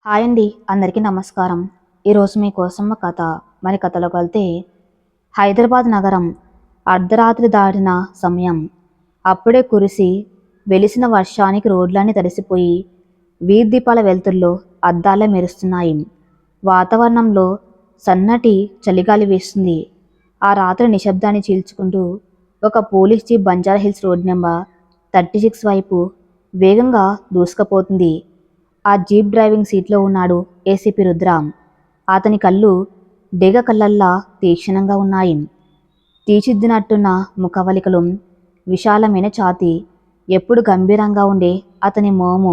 Hi అండి, అందరికీ నమస్కారం. ఈరోజు మీకోసం ఒక కథ. మరి కథలోకి వెళ్తే, హైదరాబాద్ నగరం అర్ధరాత్రి దాటిన సమయం. అప్పుడే కురిసి వెలిసిన వర్షానికి రోడ్లన్నీ తడిసిపోయి వీధి దీపాల వెలుతుల్లో అద్దాలే మెరుస్తున్నాయి. వాతావరణంలో సన్నటి చలిగాలి వీస్తుంది. ఆ రాత్రి నిశ్శబ్దాన్ని చీల్చుకుంటూ ఒక police jeep Banjara hills road number 36 వైపు వేగంగా దూసుకుపోతుంది. ఆ జీప్ డ్రైవింగ్ సీట్లో ఉన్నాడు ఏసీపీ రుద్రాం. అతని కళ్ళు డేగ కళ్ళల్లా తీక్షణంగా ఉన్నాయి. తీర్చిదిద్దినట్టున్న ముఖవలికలు, విశాలమైన ఛాతీ, ఎప్పుడు గంభీరంగా ఉండే అతని మోము.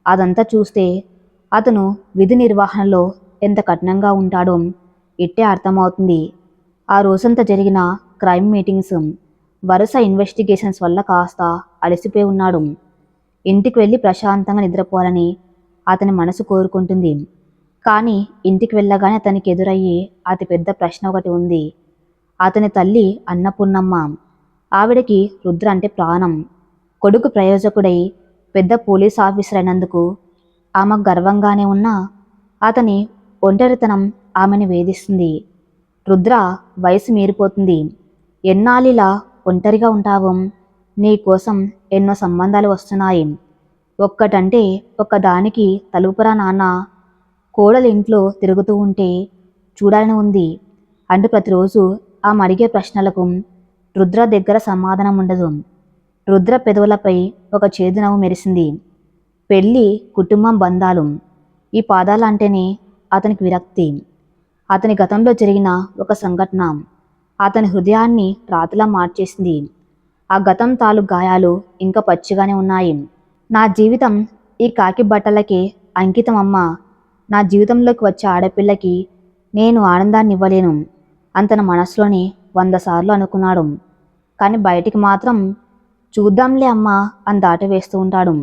అదంతా చూస్తే అతను విధి నిర్వహణలో ఎంత కఠినంగా ఉంటాడో ఇట్టే అర్థమవుతుంది. ఆ రోజంతా జరిగిన క్రైమ్ మీటింగ్స్, వరుస ఇన్వెస్టిగేషన్స్ వల్ల కాస్త అలసిపోయి ఉన్నాడు. ఇంటికి వెళ్ళి ప్రశాంతంగా నిద్రపోవాలని అతని మనసు కోరుకుంటుంది. కానీ ఇంటికి వెళ్ళగానే అతనికి ఎదురయ్యే అతిపెద్ద ప్రశ్న ఒకటి ఉంది. అతని తల్లి అన్నపూర్ణమ్మ. ఆవిడకి రుద్ర అంటే ప్రాణం. కొడుకు ప్రయోజకుడై పెద్ద పోలీస్ ఆఫీసర్ అయినందుకు ఆమెకు గర్వంగానే ఉన్నా అతని ఒంటరితనం ఆమెను వేధిస్తుంది. రుద్ర వయసు మీరిపోతుంది. ఎన్నాళ్ళిలా ఒంటరిగా ఉంటావు? నీ కోసం ఎన్నో సంబంధాలు వస్తున్నాయి. ఒక్కటంటే ఒక్కదానికి తలుపురా నాన్న. కోడలు ఇంట్లో తిరుగుతూ ఉంటే చూడాలని ఉంది అంటూ ప్రతిరోజు ఆమె అడిగే ప్రశ్నలకు రుద్ర దగ్గర సమాధానం ఉండదు. రుద్ర పెదవులపై ఒక చేదు నవ్వు మెరిసింది. పెళ్ళి, కుటుంబం, బంధాలు, ఈ పాదాలంటేనే అతనికి విరక్తి. అతని గతంలో జరిగిన ఒక సంఘటన అతని హృదయాన్ని రాతిలా మార్చేసింది. ఆ గతం తాలూ గాయాలు ఇంకా పచ్చిగానే ఉన్నాయి. నా జీవితం ఈ కాకి బట్టలకే అంకితం అమ్మా. నా జీవితంలోకి వచ్చే ఆడపిల్లకి నేను ఆనందాన్ని ఇవ్వలేను అని తన మనసులోని 100 సార్లు అనుకున్నాడు. కానీ బయటికి మాత్రం చూద్దాంలే అమ్మా అని దాటవేస్తూ ఉంటాడు.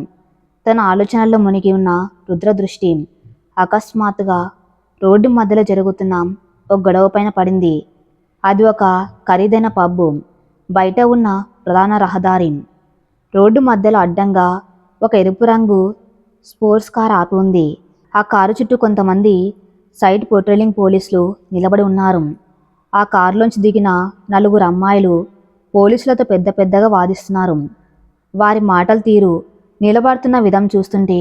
తన ఆలోచనల్లో మునిగి ఉన్న రుద్ర దృష్టి అకస్మాత్తుగా రోడ్డు మధ్యలో జరుగుతున్న ఒక గొడవ పైన పడింది. అది ఒక ఖరీదైన పబ్బు. బయట ఉన్న ప్రధాన రహదారి. రోడ్డు మధ్యలో అడ్డంగా ఒక ఎరుపు రంగు స్పోర్ట్స్ కార్ ఆపి ఉంది. ఆ కారు చుట్టూ కొంతమంది సైడ్ పెట్రోలింగ్ పోలీసులు నిలబడి ఉన్నారు. ఆ కారులోంచి దిగిన 4 అమ్మాయిలు పోలీసులతో పెద్ద పెద్దగా వాదిస్తున్నారు. వారి మాటల తీరు, నిలబడుతున్న విధం చూస్తుంటే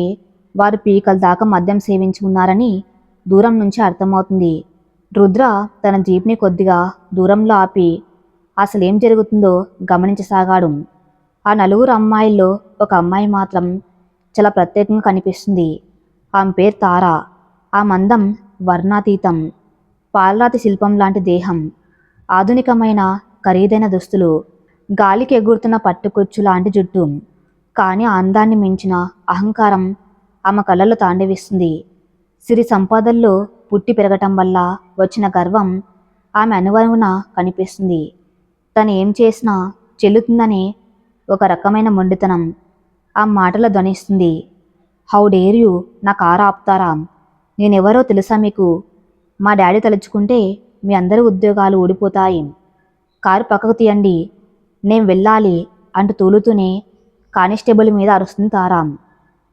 వారు పీకల దాకా మద్యం సేవించి ఉన్నారని దూరం నుంచి అర్థమవుతుంది. రుద్ర తన జీప్ని కొద్దిగా దూరంలో ఆపి అసలేం జరుగుతుందో గమనించసాగాడు. ఆ 4 అమ్మాయిల్లో ఒక అమ్మాయి మాత్రం చాలా ప్రత్యేకంగా కనిపిస్తుంది. ఆమె పేరు తార. ఆ మందం వర్ణాతీతం. పాలరాతి శిల్పం లాంటి దేహం, ఆధునికమైన ఖరీదైన దుస్తులు, గాలికి ఎగురుతున్న పట్టుకొచ్చు లాంటి జుట్టు. కానీ ఆ అందాన్ని మించిన అహంకారం ఆమె కళ్ళల్లో తాండవిస్తుంది. సిరి సంపదల్లో పుట్టి పెరగటం వల్ల వచ్చిన గర్వం ఆమె అనువనువున కనిపిస్తుంది. తను ఏం చేసినా చెల్లుతుందనే ఒక రకమైన మొండితనం ఆ మాటలో ధ్వనిస్తుంది. హౌ డేర్ యూ నా కారు ఆపుతారా? నేనెవరో తెలుసా మీకు? మా డాడీ తలుచుకుంటే మీ అందరి ఉద్యోగాలు ఊడిపోతాయి. కారు పక్కకు తీయండి, నేను వెళ్ళాలి అంటూ తూలుతూనే కానిస్టేబుల్ మీద అరుస్తుంది తారా.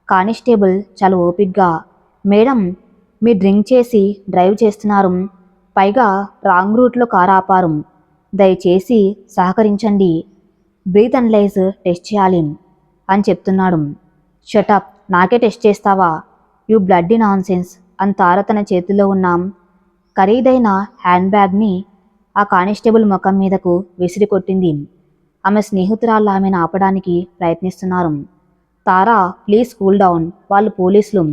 కానిస్టేబుల్ చాలా ఓపిగ్గా, మేడం, మీరు డ్రింక్ చేసి డ్రైవ్ చేస్తున్నారు, పైగా రాంగ్ రూట్లో కారు ఆపారు, దయచేసి సహకరించండి, బ్రీత్ అనలైజ్ టెస్ట్ చేయాలి అని చెప్తున్నాడు. షటప్, నాకే టెస్ట్ చేస్తావా? యూ బ్లడ్డీ నాన్సెన్స్ అని తార తన చేతిలో ఉన్న ఖరీదైన హ్యాండ్ బ్యాగ్ని ఆ కానిస్టేబుల్ ముఖం మీదకు విసిరి కొట్టింది. ఆమె స్నేహితురాళ్ళు ఆమెను ఆపడానికి ప్రయత్నిస్తున్నారు. తారా, ప్లీజ్ కూల్ డౌన్, వాళ్ళు పోలీసులు,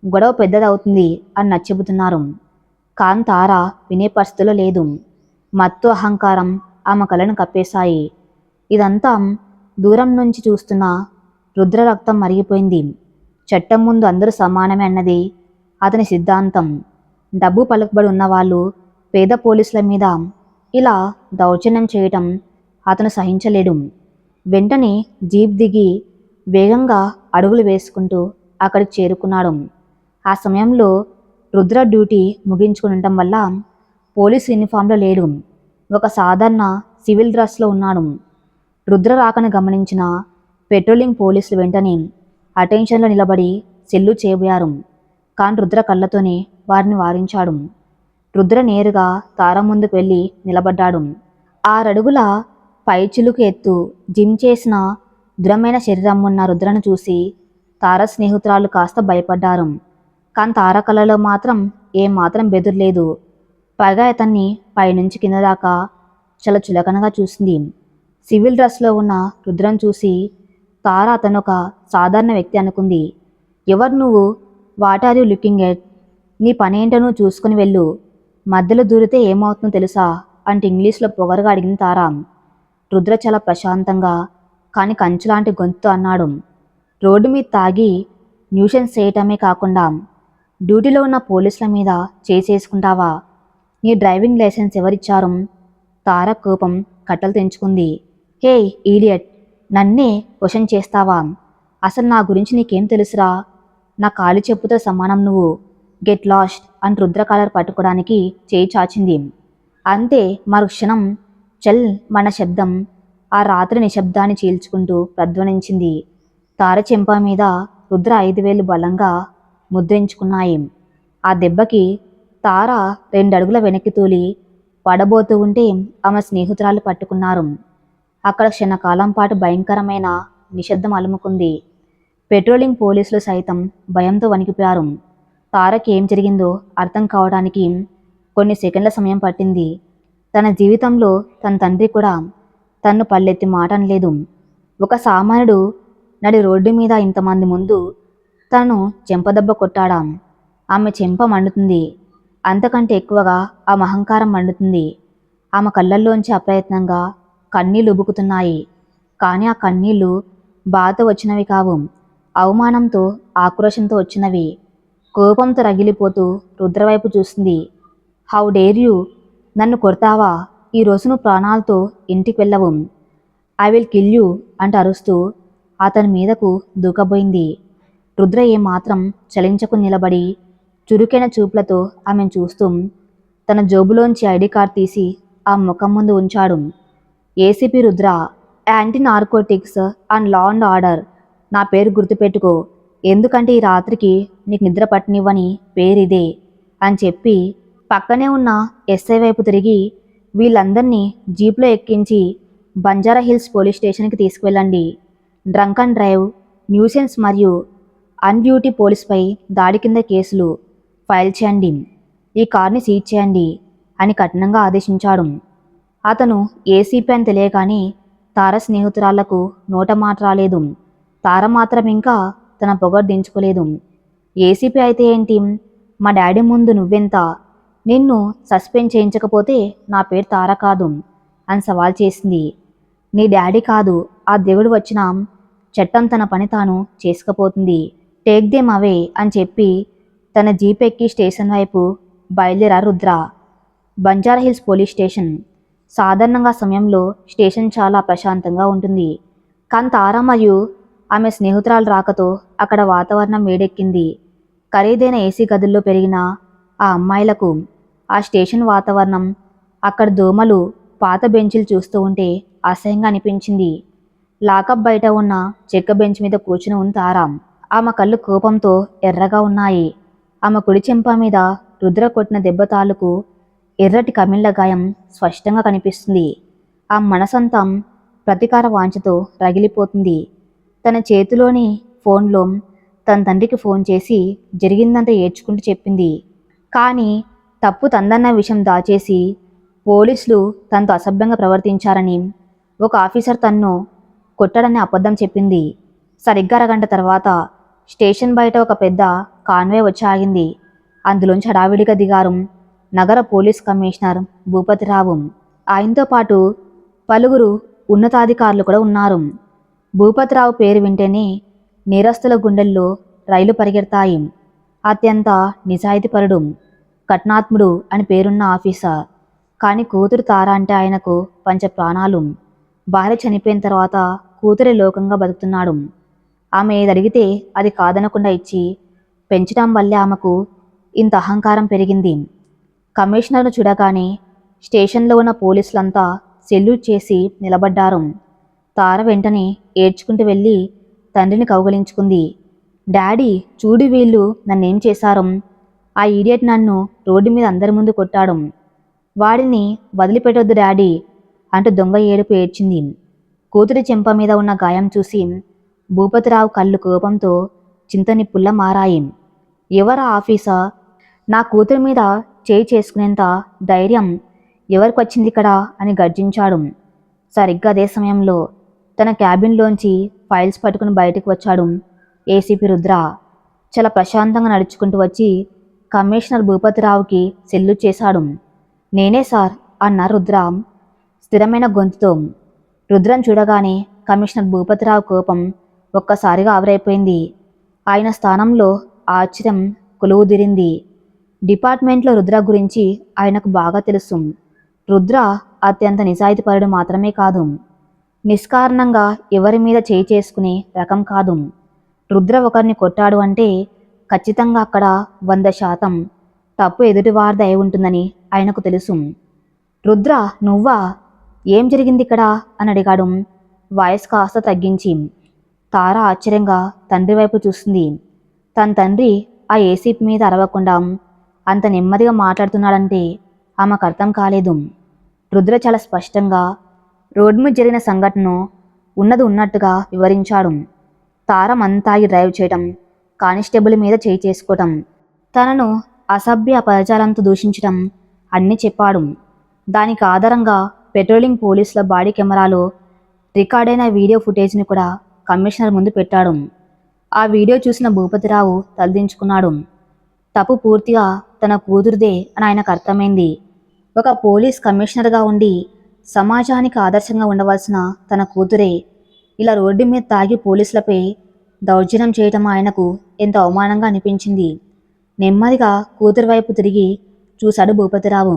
గొడవ పెద్దదవుతుంది అని నచ్చెబుతున్నారు. కానీ తార వినే పరిస్థితిలో లేదు. మత్తు, అహంకారం ఆమె కళ్ళను కప్పేశాయి. ఇదంతా దూరం నుంచి చూస్తున్న రుద్ర రక్తం మరిగిపోయింది. చట్టం ముందు అందరూ సమానమే అన్నది అతని సిద్ధాంతం. డబ్బు పలుకుబడి ఉన్నవాళ్ళు పేద పోలీసుల మీద ఇలా దౌర్జన్యం చేయటం అతను సహించలేడు. వెంటనే జీప్ దిగి వేగంగా అడుగులు వేసుకుంటూ అక్కడికి చేరుకున్నాడు. ఆ సమయంలో రుద్ర డ్యూటీ ముగించుకుని ఉండటం వల్ల పోలీసు యూనిఫామ్లో లేడు. ఒక సాధారణ సివిల్ డ్రెస్లో ఉన్నాడు. రుద్ర రాకను గమనించిన పెట్రోలింగ్ పోలీసులు వెంటనే అటెన్షన్లో నిలబడి సెల్లు చేయబోయారు. కాని రుద్ర కళ్ళతోనే వారిని వారించాడు. రుద్ర నేరుగా తార ముందుకు వెళ్ళి నిలబడ్డాడు. 6 అడుగుల పైచిలుకు ఎత్తు, జిమ్ చేసిన దృఢమైన శరీరం ఉన్న రుద్రను చూసి తార స్నేహితురాలు కాస్త భయపడ్డారు. కాని తార కళ్ళలో మాత్రం ఏమాత్రం బెదురులేదు. పైగా అతన్ని పైనుంచి కింద దాకా చాలా చులకనగా చూసింది. సివిల్ డ్రెస్లో ఉన్న రుద్రను చూసి తార అతను ఒక సాధారణ వ్యక్తి అనుకుంది. ఎవరు నువ్వు? What are you looking at? నీ పనేంటో నువ్వు చూసుకుని వెళ్ళు. మధ్యలో దూరితే ఏమవుతుందో తెలుసా అంటే ఇంగ్లీష్లో పొగరుగా అడిగింది తార. రుద్ర చాలా ప్రశాంతంగా కానీ కంచులాంటి గొంతుతో అన్నాడు. రోడ్డు మీద తాగి న్యూషన్స్ చేయటమే కాకుండా డ్యూటీలో ఉన్న పోలీసుల మీద చేసుకుంటావా? నీ డ్రైవింగ్ లైసెన్స్ ఎవరిచ్చారు? తార కోపం కట్టలు తెంచుకుంది. హే ఈడియట్, నన్నే క్వశ్చన్ చేస్తావా? అసలు నా గురించి నీకేం తెలుసురా? నా కాలి చెప్పుతో సమానం నువ్వు. గెట్ లాస్ట్ అని రుద్ర కాలర్ పట్టుకోవడానికి చేయి చాచింది. అంతే, మరుక్షణం చల్ మన శబ్దం ఆ రాత్రి నిశ్శబ్దాన్ని చీల్చుకుంటూ ప్రధ్వనించింది. తార చెంప మీద రుద్ర 5 వేలు బలంగా ముద్రించుకున్నాయి. ఆ దెబ్బకి తార 2 అడుగుల వెనక్కి తూలి పడబోతూ ఉంటే ఆమె స్నేహితురాలు పట్టుకున్నారు. అక్కడ క్షణకాలం పాటు భయంకరమైన నిశ్శబ్దం అలుముకుంది. పెట్రోలింగ్ పోలీసులు సైతం భయంతో వణికిపోయారు. తారకి ఏం జరిగిందో అర్థం కావడానికి కొన్ని సెకండ్ల సమయం పట్టింది. తన జీవితంలో తన తండ్రి కూడా తన్ను పల్లెత్తి మాట అనలేదు. ఒక సామాన్యుడు నడి రోడ్డు మీద ఇంతమంది ముందు తను చెంపదెబ్బ కొట్టాడా? ఆమె చెంప మండుతుంది. అంతకంటే ఎక్కువగా ఆమె అహంకారం మండుతుంది. ఆమె కళ్ళల్లోంచి అప్రయత్నంగా కన్నీళ్లు ఉబుకుతున్నాయి. కానీ ఆ కన్నీళ్లు బాధతో వచ్చినవి కావు, అవమానంతో ఆక్రోశంతో వచ్చినవి. కోపంతో రగిలిపోతూ రుద్రవైపు చూస్తుంది. How dare you? నన్ను కొడతావా? ఈరోజు నువ్వు ప్రాణాలతో ఇంటికి వెళ్ళవు. ఐ విల్ కిల్ యూ అంటూ అరుస్తూ అతని మీదకు దూకబోయింది. రుద్ర ఏమాత్రం చలించకు నిలబడి చురుకైన చూపులతో ఆమెను చూస్తూ తన జోబులోంచి ఐడి కార్డ్ తీసి ఆ ముఖం ముందు ఉంచాడు. ACP Rudra, anti narcotics and law and order. నా పేరు గుర్తుపెట్టుకో, ఎందుకంటే ఈ రాత్రికి నీకు నిద్ర పట్టనివ్వని పేరిదే అని చెప్పి పక్కనే ఉన్న ఎస్ఐ వైపు తిరిగి వీళ్ళందరినీ జీప్లో ఎక్కించి బంజారా హిల్స్ పోలీస్ స్టేషన్కి తీసుకువెళ్ళండి. డ్రంక్ అండ్ డ్రైవ్, న్యూసెన్స్ మరియు అన్ డ్యూటీ పోలీస్పై దాడి కింద కేసులు ఫైల్ చేయండి. ఈ కార్ని సీజ్ చేయండి అని కఠినంగా ఆదేశించాడు. అతను ఏసీపీ అని తెలియగానే తార స్నేహితురాళ్లకు నోట మాట రాలేదు. తార మాత్రం ఇంకా తన పొగరు దించుకోలేదు. ఏసీపీ అయితే ఏంటి, మా డాడీ ముందు నువ్వెంత? నిన్ను సస్పెండ్ చేయించకపోతే నా పేరు తార కాదు అని సవాల్ చేసింది. నీ డాడీ కాదు, ఆ దేవుడు వచ్చినా చట్టం తన పని తాను చేసుకపోతుంది. టేక్ దెమ్ అవే అని చెప్పి తన జీప్ ఎక్కి స్టేషన్ వైపు బయలుదేరారు Rudra. Banjara hills police station. సాధారణంగా సమయంలో స్టేషన్ చాలా ప్రశాంతంగా ఉంటుంది. కానీ తార మరియు ఆమె స్నేహితురాలు రాకతో అక్కడ వాతావరణం వేడెక్కింది. ఖరీదైన ఏసీ గదుల్లో పెరిగిన ఆ అమ్మాయిలకు ఆ స్టేషన్ వాతావరణం, అక్కడ దోమలు, పాత బెంచీలు చూస్తూ ఉంటే అసహ్యంగా అనిపించింది. లాకప్ బయట ఉన్న చెక్క బెంచ్ మీద కూర్చుని ఉంది తార. ఆమె కళ్ళు కోపంతో ఎర్రగా ఉన్నాయి. ఆమె కుడి చెంప మీద రుద్ర కొట్టిన దెబ్బ తాలూకు ఎర్రటి కమిళ్ల గాయం స్పష్టంగా కనిపిస్తుంది. ఆ మనసంతా ప్రతీకార వాంఛతో రగిలిపోతుంది. తన చేతిలోని ఫోన్లో తన తండ్రికి ఫోన్ చేసి జరిగిందంతా ఏడ్చుకుంటూ చెప్పింది. కానీ తప్పు తందన్న విషయం దాచేసి పోలీసులు తనతో అసభ్యంగా ప్రవర్తించారని, ఒక ఆఫీసర్ తన్ను కొట్టాడని అబద్ధం చెప్పింది. సరిగ్గా అరగంట తర్వాత స్టేషన్ బయట ఒక పెద్ద కాన్వే వచ్చి ఆగింది. అందులోంచి హడావిడిగా దిగారు నగర పోలీస్ కమిషనర్ భూపతిరావు. ఆయనతో పాటు పలువురు ఉన్నతాధికారులు కూడా ఉన్నారు. భూపతిరావు పేరు వింటేనే నేరస్తుల గుండెల్లో రైలు పరిగెడతాయి. అత్యంత నిజాయితీపరుడు, కఠినాత్ముడు అని పేరున్న ఆఫీసర్. కానీ కూతురు తార అంటే ఆయనకు పంచ ప్రాణాలు. భార్య చనిపోయిన తర్వాత కూతురే లోకంగా బతుకుతున్నాడు. ఆమె ఏది అడిగితే అది కాదనకుండా ఇచ్చి పెంచడం వల్లే ఆమెకు ఇంత అహంకారం పెరిగింది. కమిషనర్ను చూడగానే స్టేషన్లో ఉన్న పోలీసులంతా సెల్యూట్ చేసి నిలబడ్డారు. తార వెంటనే ఏడ్చుకుంటూ వెళ్ళి తండ్రిని కౌగలించుకుంది. డాడీ చూడు వీళ్ళు నన్నేం చేశారు, ఆ ఈడియట్ నన్ను రోడ్డు మీద అందరి ముందు కొట్టాడు, వాడిని వదిలిపెట్టొద్దు డాడీ అంటూ దొంగ ఏడుపు ఏడ్చింది. కూతురి చెంప మీద ఉన్న గాయం చూసి భూపతిరావు కళ్ళు కోపంతో చింతనిప్పుల్లా మారాయి. ఎవరా ఆఫీసర్, నా కూతురి మీద చేయి చేసుకునేంత ధైర్యం ఎవరికి వచ్చింది ఇక్కడ అని గర్జించాడు. సరిగ్గా అదే సమయంలో తన క్యాబిన్లోంచి ఫైల్స్ పట్టుకుని బయటకు వచ్చాడు ఏసీపీ రుద్ర. చాలా ప్రశాంతంగా నడుచుకుంటూ వచ్చి కమిషనర్ భూపతిరావుకి సెల్యూట్ చేశాడు. నేనే సార్ అన్నారు రుద్ర స్థిరమైన గొంతుతో. రుద్రం చూడగానే కమిషనర్ భూపతిరావు కోపం ఒక్కసారిగా ఆవిరైపోయింది. ఆయన స్థానంలో ఆశ్చర్యం కొలువుదిరింది. డిపార్ట్మెంట్లో రుద్ర గురించి ఆయనకు బాగా తెలుసు. రుద్ర అత్యంత నిజాయితీపరుడు మాత్రమే కాదు, నిష్కారణంగా ఎవరి మీద చేయి చేసుకునే రకం కాదు. రుద్ర ఒకరిని కొట్టాడు అంటే ఖచ్చితంగా అక్కడ 100% తప్పు ఎదుటివారిది అయి ఉంటుందని ఆయనకు తెలుసు. రుద్ర నువ్వా, ఏం జరిగింది ఇక్కడ అని అడిగాడు వాయిస్ కాస్త తగ్గించి. తార ఆశ్చర్యంగా తండ్రి వైపు చూస్తుంది. తన తండ్రి ఆ ఏసీపీ మీద అరవకుండా అంత నెమ్మదిగా మాట్లాడుతున్నాడంటే ఆమెకు అర్థం కాలేదు. రుద్ర చాలా స్పష్టంగా రోడ్డు మీద జరిగిన సంఘటనను ఉన్నది ఉన్నట్టుగా వివరించాడు. తార మంతాగి డ్రైవ్ చేయటం, కానిస్టేబుల్ మీద చేయి చేసుకోవటం, తనను అసభ్య పదజాలంతో దూషించటం అన్నీ చెప్పాడు. దానికి ఆధారంగా పెట్రోలింగ్ పోలీసుల బాడీ కెమెరాలో రికార్డైన వీడియో ఫుటేజ్ని కూడా కమిషనర్ ముందు పెట్టాడు. ఆ వీడియో చూసిన భూపతిరావు తలదించుకున్నాడు. తప్పు పూర్తిగా తన కూతురుదే అని ఆయనకు అర్థమైంది. ఒక పోలీస్ కమిషనర్గా ఉండి సమాజానికి ఆదర్శంగా ఉండవలసిన తన కూతురే ఇలా రోడ్డు మీద తాగి పోలీసులపై దౌర్జన్యం చేయటం ఆయనకు ఎంత అవమానంగా అనిపించింది. నెమ్మదిగా కూతురు వైపు తిరిగి చూశాడు భూపతిరావు.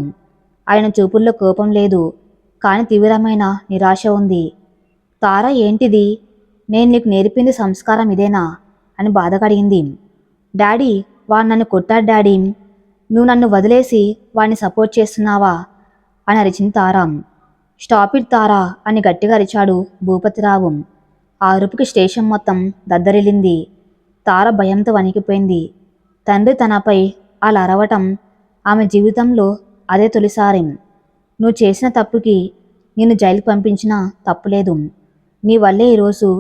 ఆయన చూపుల్లో కోపం లేదు, కానీ తీవ్రమైన నిరాశ ఉంది. తార ఏంటిది, నేను నీకు నేర్పింది సంస్కారం ఇదేనా అని బాధగా అడిగింది. డాడీ వాడు నన్ను కొట్టాడు డాడీ, నువ్వు నన్ను వదిలేసి వాడిని సపోర్ట్ చేస్తున్నావా అని అరిచింది తార. స్టాప్ ఇట్ తారా అని గట్టిగా అరిచాడు భూపతిరావు. ఆ అరుపుకి స్టేషన్ మొత్తం దద్దరిల్లింది. తార భయంతో వణికిపోయింది. తండ్రి తనపై అలా అరవటం ఆమె జీవితంలో అదే తొలిసారి. నువ్వు చేసిన తప్పుకి నిన్ను జైలుకి పంపించినా తప్పులేదు, నీ వల్లే ఈరోజు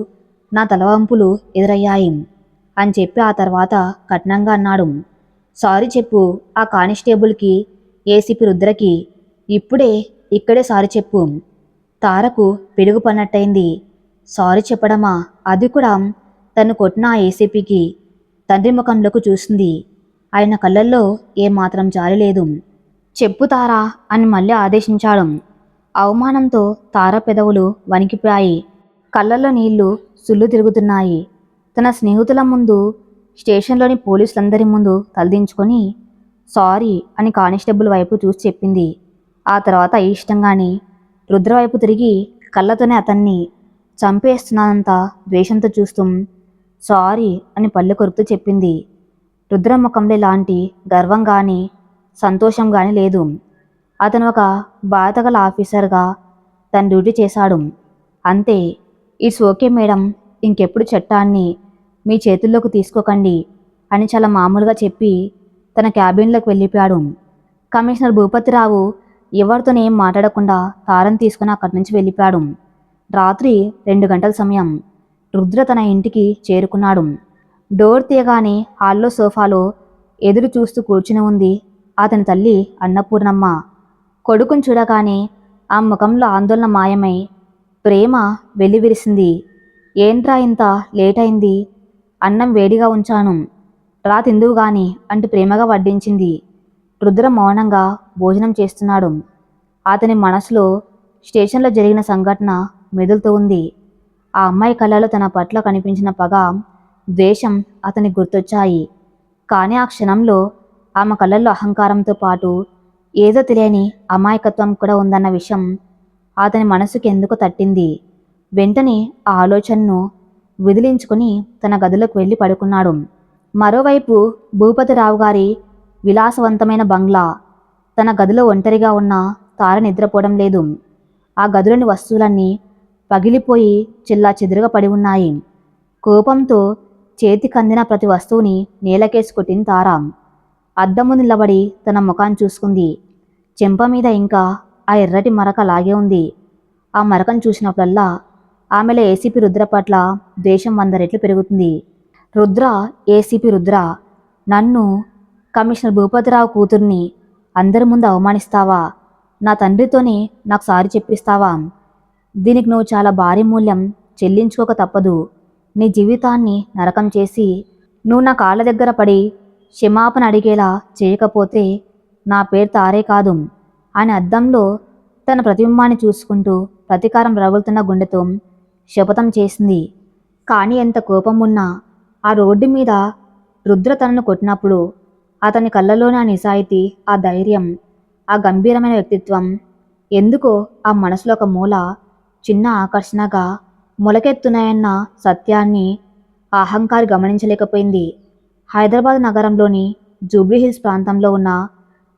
నా తలవంపులు ఎదురయ్యాయి అని చెప్పి ఆ తర్వాత కఠినంగా అన్నాడు. సారీ చెప్పు ఆ కానిస్టేబుల్కి, ఏసీపీ రుద్రకి, ఇప్పుడే ఇక్కడే సారీ చెప్పు. తారకు పిడుగు పన్నట్టయింది. సారీ చెప్పడమా, అది కూడా తను కొట్టిన ఆ ఏసీపీకి? తండ్రి ముఖంలోకి చూసింది. ఆయన కళ్ళల్లో ఏమాత్రం జాలి లేదు. చెప్పు తారా అని మళ్ళీ ఆదేశించాడు. అవమానంతో తార పెదవులు వణికిపోయాయి, కళ్ళల్లో నీళ్లు సుళ్ళు తిరుగుతున్నాయి. తన స్నేహితుల ముందు, స్టేషన్లోని పోలీసులందరి ముందు తలదించుకొని సారీ అని కానిస్టేబుల్ వైపు చూసి చెప్పింది. ఆ తర్వాత అయిష్టంగానే రుద్ర వైపు తిరిగి కళ్ళతోనే అతన్ని చంపేస్తున్నానంత ద్వేషంతో చూస్తూ సారీ అని పళ్ళు కొరుకుతూ చెప్పింది. రుద్ర ముఖంలో ఎలాంటి గర్వం కానీ సంతోషం కానీ లేదు. అతను ఒక బాధ్యతగల ఆఫీసర్గా తన డ్యూటీ చేశాడు అంతే. ఇట్స్ ఓకే మేడం, ఇంకెప్పుడు చట్టాన్ని మీ చేతుల్లోకి తీసుకోకండి అని చాలా మామూలుగా చెప్పి తన క్యాబిన్లోకి వెళ్ళిపోయాడు. కమిషనర్ భూపతిరావు ఎవరితోనే ఏం మాట్లాడకుండా తారను తీసుకుని అక్కడి నుంచి వెళ్ళిపోయాడు. రాత్రి 2 గంటల సమయం. రుద్ర తన ఇంటికి చేరుకున్నాడు. డోర్ తీయగానే హాల్లో సోఫాలో ఎదురు చూస్తూ కూర్చుని ఉంది అతని తల్లి అన్నపూర్ణమ్మ. కొడుకుని చూడగానే ఆ ముఖంలో ఆందోళన మాయమై ప్రేమ వెల్లివిరిసింది. ఏంట్రా ఇంత లేట్ అయింది, అన్నం వేడిగా ఉంచాను, రా తిందువు గాని అంటూ ప్రేమగా వడ్డించింది. రుద్ర మౌనంగా భోజనం చేస్తున్నాడు. అతని మనసులో స్టేషన్లో జరిగిన సంఘటన మెదులుతూ ఉంది. ఆ అమ్మాయి కళ్ళలో తన పట్ల కనిపించిన పగ, ద్వేషం అతనికి గుర్తొచ్చాయి. కానీ ఆ క్షణంలో ఆమె కళ్ళల్లో అహంకారంతో పాటు ఏదో తెలియని అమాయకత్వం కూడా ఉందన్న విషయం అతని మనసుకి ఎందుకు తట్టింది. వెంటనే ఆ ఆలోచనను విదిలించుకుని తన గదిలోకి వెళ్ళి పడుకున్నాడు. మరోవైపు భూపతిరావు గారి విలాసవంతమైన బంగ్లా. తన గదిలో ఒంటరిగా ఉన్న తార నిద్రపోవడం లేదు. ఆ గదిలోని వస్తువులన్నీ పగిలిపోయి చిల్లా చెదురుగా పడి ఉన్నాయి. కోపంతో చేతికి అందిన ప్రతి వస్తువుని నేలకేసి కొట్టింది తార. అద్దం ముందు నిలబడి తన ముఖాన్ని చూసుకుంది. చెంప మీద ఇంకా ఆ ఎర్రటి మరక అలాగే ఉంది. ఆ మరకను చూసినప్పుడల్లా ఆమెలో ఏసీపీ రుద్ర పట్ల ద్వేషం 100 రెట్లు పెరుగుతుంది. రుద్ర, ఏసీపీ రుద్ర, నన్ను, కమిషనర్ భూపతిరావు కూతుర్ని అందరి ముందు అవమానిస్తావా? నా తండ్రితోనే నాకు సారీ చెప్పిస్తావా? దీనికి నువ్వు చాలా భారీ మూల్యం చెల్లించుకోక తప్పదు. నీ జీవితాన్ని నరకం చేసి నువ్వు నా కాళ్ళ దగ్గర పడి క్షమాపణ అడిగేలా చేయకపోతే నా పేరు తారే కాదు అని అద్దంలో తన ప్రతిబింబాన్ని చూసుకుంటూ ప్రతీకారం రగులుతున్న గుండెతో శపథం చేసింది. కానీ ఎంత కోపం ఉన్నా ఆ రోడ్డు మీద రుద్ర తనను కొట్టినప్పుడు అతని కళ్ళలోని ఆ నిజాయితీ, ఆ ధైర్యం, ఆ గంభీరమైన వ్యక్తిత్వం ఎందుకో ఆ మనసులో ఒక మూల చిన్న ఆకర్షణగా మొలకెత్తున్నాయన్న సత్యాన్ని ఆ అహంకారి గమనించలేకపోయింది. హైదరాబాద్ నగరంలోని జూబ్లీహిల్స్ ప్రాంతంలో ఉన్న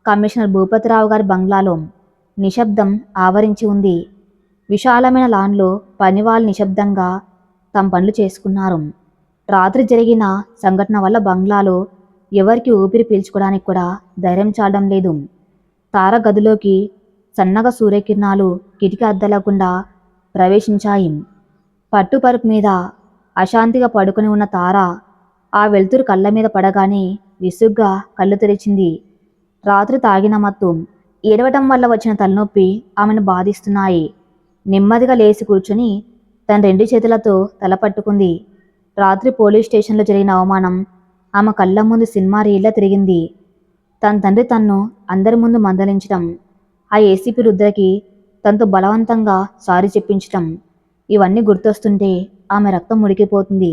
కమిషనర్ భూపతిరావు గారి బంగ్లాలో నిశ్శబ్దం ఆవరించి ఉంది. విశాలమైన లాన్లో పనివాళ్ళు నిశ్శబ్దంగా తమ పనులు చేసుకున్నారు. రాత్రి జరిగిన సంఘటన వల్ల బంగ్లాలో ఎవరికి ఊపిరి పీల్చుకోవడానికి కూడా ధైర్యం చాలడం లేదు. తార గదిలోకి సన్నగా సూర్యకిరణాలు కిటికీ అద్దలకుండా ప్రవేశించాయి. పట్టుపరుపు మీద అశాంతిగా పడుకుని ఉన్న తార ఆ వెలుతురు కళ్ళ మీద పడగానే విసుగ్గా కళ్ళు తెరిచింది. రాత్రి తాగిన మత్తు, ఏడవటం వల్ల వచ్చిన తలనొప్పి ఆమెను బాధిస్తున్నాయి. నెమ్మదిగా లేచి కూర్చుని తన 2 చేతులతో తల పట్టుకుంది. రాత్రి పోలీస్ స్టేషన్లో జరిగిన అవమానం ఆమె కళ్ళ ముందు సినిమా రీల్లా తిరిగింది. తన తండ్రి తన్ను అందరి ముందు మందలించటం, ఆ ఏసీపీ రుద్రకి తనతో బలవంతంగా సారీ చెప్పించటం, ఇవన్నీ గుర్తొస్తుంటే ఆమె రక్తం ఉడికిపోతుంది.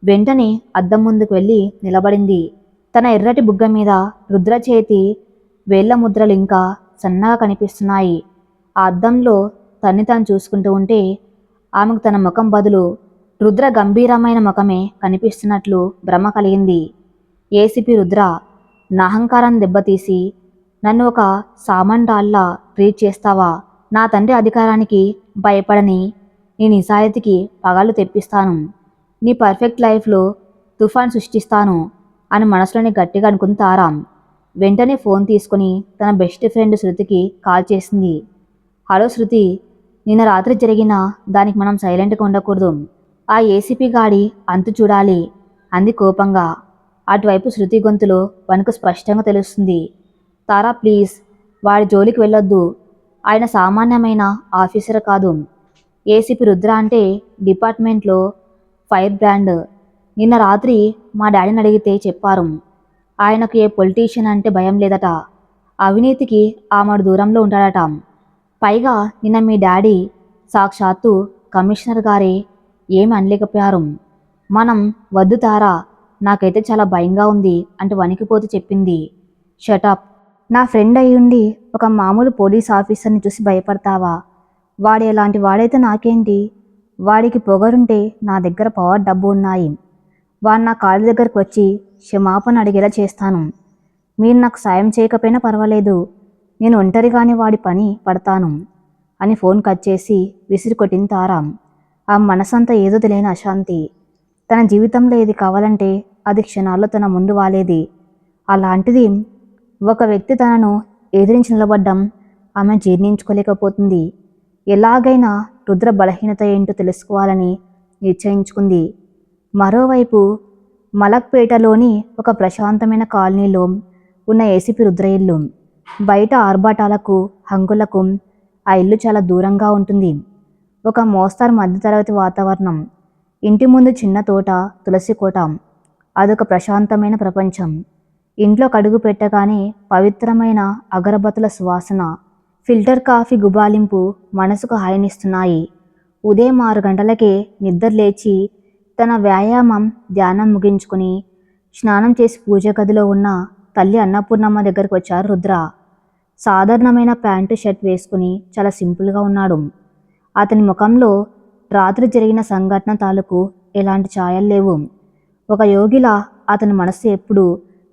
వెంటనే అద్దం ముందుకు వెళ్ళి నిలబడింది. తన ఎర్రటి బుగ్గ మీద రుద్ర చేతి వేళ్ల ముద్రలు ఇంకా సన్నగా కనిపిస్తున్నాయి. ఆ అద్దంలో తన్ని తాను చూసుకుంటూ ఉంటే ఆమెకు తన ముఖం బదులు రుద్ర గంభీరమైన ముఖమే కనిపిస్తున్నట్లు భ్రమ కలిగింది. ఏసీపీ రుద్ర, నా అహంకారాన్ని దెబ్బతీసి నన్ను ఒక సామాన్యురాల్లా ట్రీట్ చేస్తావా? నా తండ్రి అధికారానికి భయపడని నీ నిజాయితీకి పగాలు తెప్పిస్తాను. నీ పర్ఫెక్ట్ లైఫ్లో తుఫాన్ సృష్టిస్తాను అని మనసులోని గట్టిగా అనుకుని తారా వెంటనే ఫోన్ తీసుకుని తన బెస్ట్ ఫ్రెండ్ శృతికి కాల్ చేసింది. హలో శృతి, నిన్న రాత్రి జరిగిన దానికి మనం సైలెంట్గా ఉండకూడదు. ఆ ఏసీపీ గాడి అంతు చూడాలి అంది కోపంగా. అటువైపు శృతి గొంతులో వణుకు స్పష్టంగా తెలుస్తుంది. తారా ప్లీజ్, వాడి జోలికి వెళ్ళొద్దు. ఆయన సామాన్యమైన ఆఫీసర్ కాదు. ఏసీపీ రుద్ర అంటే డిపార్ట్మెంట్లో ఫైర్ బ్రాండ్. నిన్న రాత్రి మా డాడీని అడిగితే చెప్పారు. ఆయనకు ఏ పొలిటీషియన్ అంటే భయం లేదట. అవినీతికి ఆమడు దూరంలో ఉంటాడట. పైగా నిన్న మీ డాడీ సాక్షాత్తు కమిషనర్ గారే ఏమి అనలేకపోయారు. మనం వద్దు తారా, నాకైతే చాలా భయంగా ఉంది అంటూ వణికిపోతూ చెప్పింది. షటప్, నా ఫ్రెండ్ అయ్యుండి ఒక మామూలు పోలీస్ ఆఫీసర్ని చూసి భయపడతావా? వాడు ఎలాంటి వాడైతే నాకేంటి? వాడికి పొగరుంటే నా దగ్గర పవర్, డబ్బు ఉన్నాయి. వాడు నా కాళ్ళ దగ్గరకు వచ్చి క్షమాపణ అడిగేలా చేస్తాను. మీరు నాకు సాయం చేయకపోయినా పర్వాలేదు, నేను ఒంటరిగానే వాడి పని పడతాను అని ఫోన్ కట్ చేసి విసిరి కొట్టింది తారా. ఆ మనసంతా ఏదో తెలియని అశాంతి. తన జీవితంలో ఏది కావాలంటే అది క్షణాల్లో తన ముందు వాలేది. అలాంటిది ఒక వ్యక్తి తనను ఎదిరించి నిలబడ్డం ఆమె జీర్ణించుకోలేకపోతుంది. ఎలాగైనా రుద్ర బలహీనత ఏంటో తెలుసుకోవాలని నిశ్చయించుకుంది. మరోవైపు మలక్పేటలోని ఒక ప్రశాంతమైన కాలనీలో ఉన్న ఏసీపీ రుద్ర ఇల్లు. బయట ఆర్భాటాలకు, హంగులకు ఆ ఇల్లు చాలా దూరంగా ఉంటుంది. ఒక మోస్తరు మధ్యతరగతి వాతావరణం. ఇంటి ముందు చిన్న తోట, తులసి కోట. అదొక ప్రశాంతమైన ప్రపంచం. ఇంట్లో కడుగు పెట్టగానే పవిత్రమైన అగరబత్తుల సువాసన, ఫిల్టర్ కాఫీ గుబాలింపు మనసుకు హాయినిస్తున్నాయి. ఉదయం 6 గంటలకే నిద్ర లేచి తన వ్యాయామం, ధ్యానం ముగించుకుని స్నానం చేసి పూజ గదిలో ఉన్న తల్లి అన్నపూర్ణమ్మ దగ్గరకు వచ్చారు రుద్ర. సాధారణమైన ప్యాంటు, షర్ట్ వేసుకుని చాలా సింపుల్గా ఉన్నాడు. అతని ముఖంలో రాత్రి జరిగిన సంఘటన తాలూకు ఎలాంటి ఛాయలు లేవు. ఒక యోగిలా అతని మనస్సు ఎప్పుడూ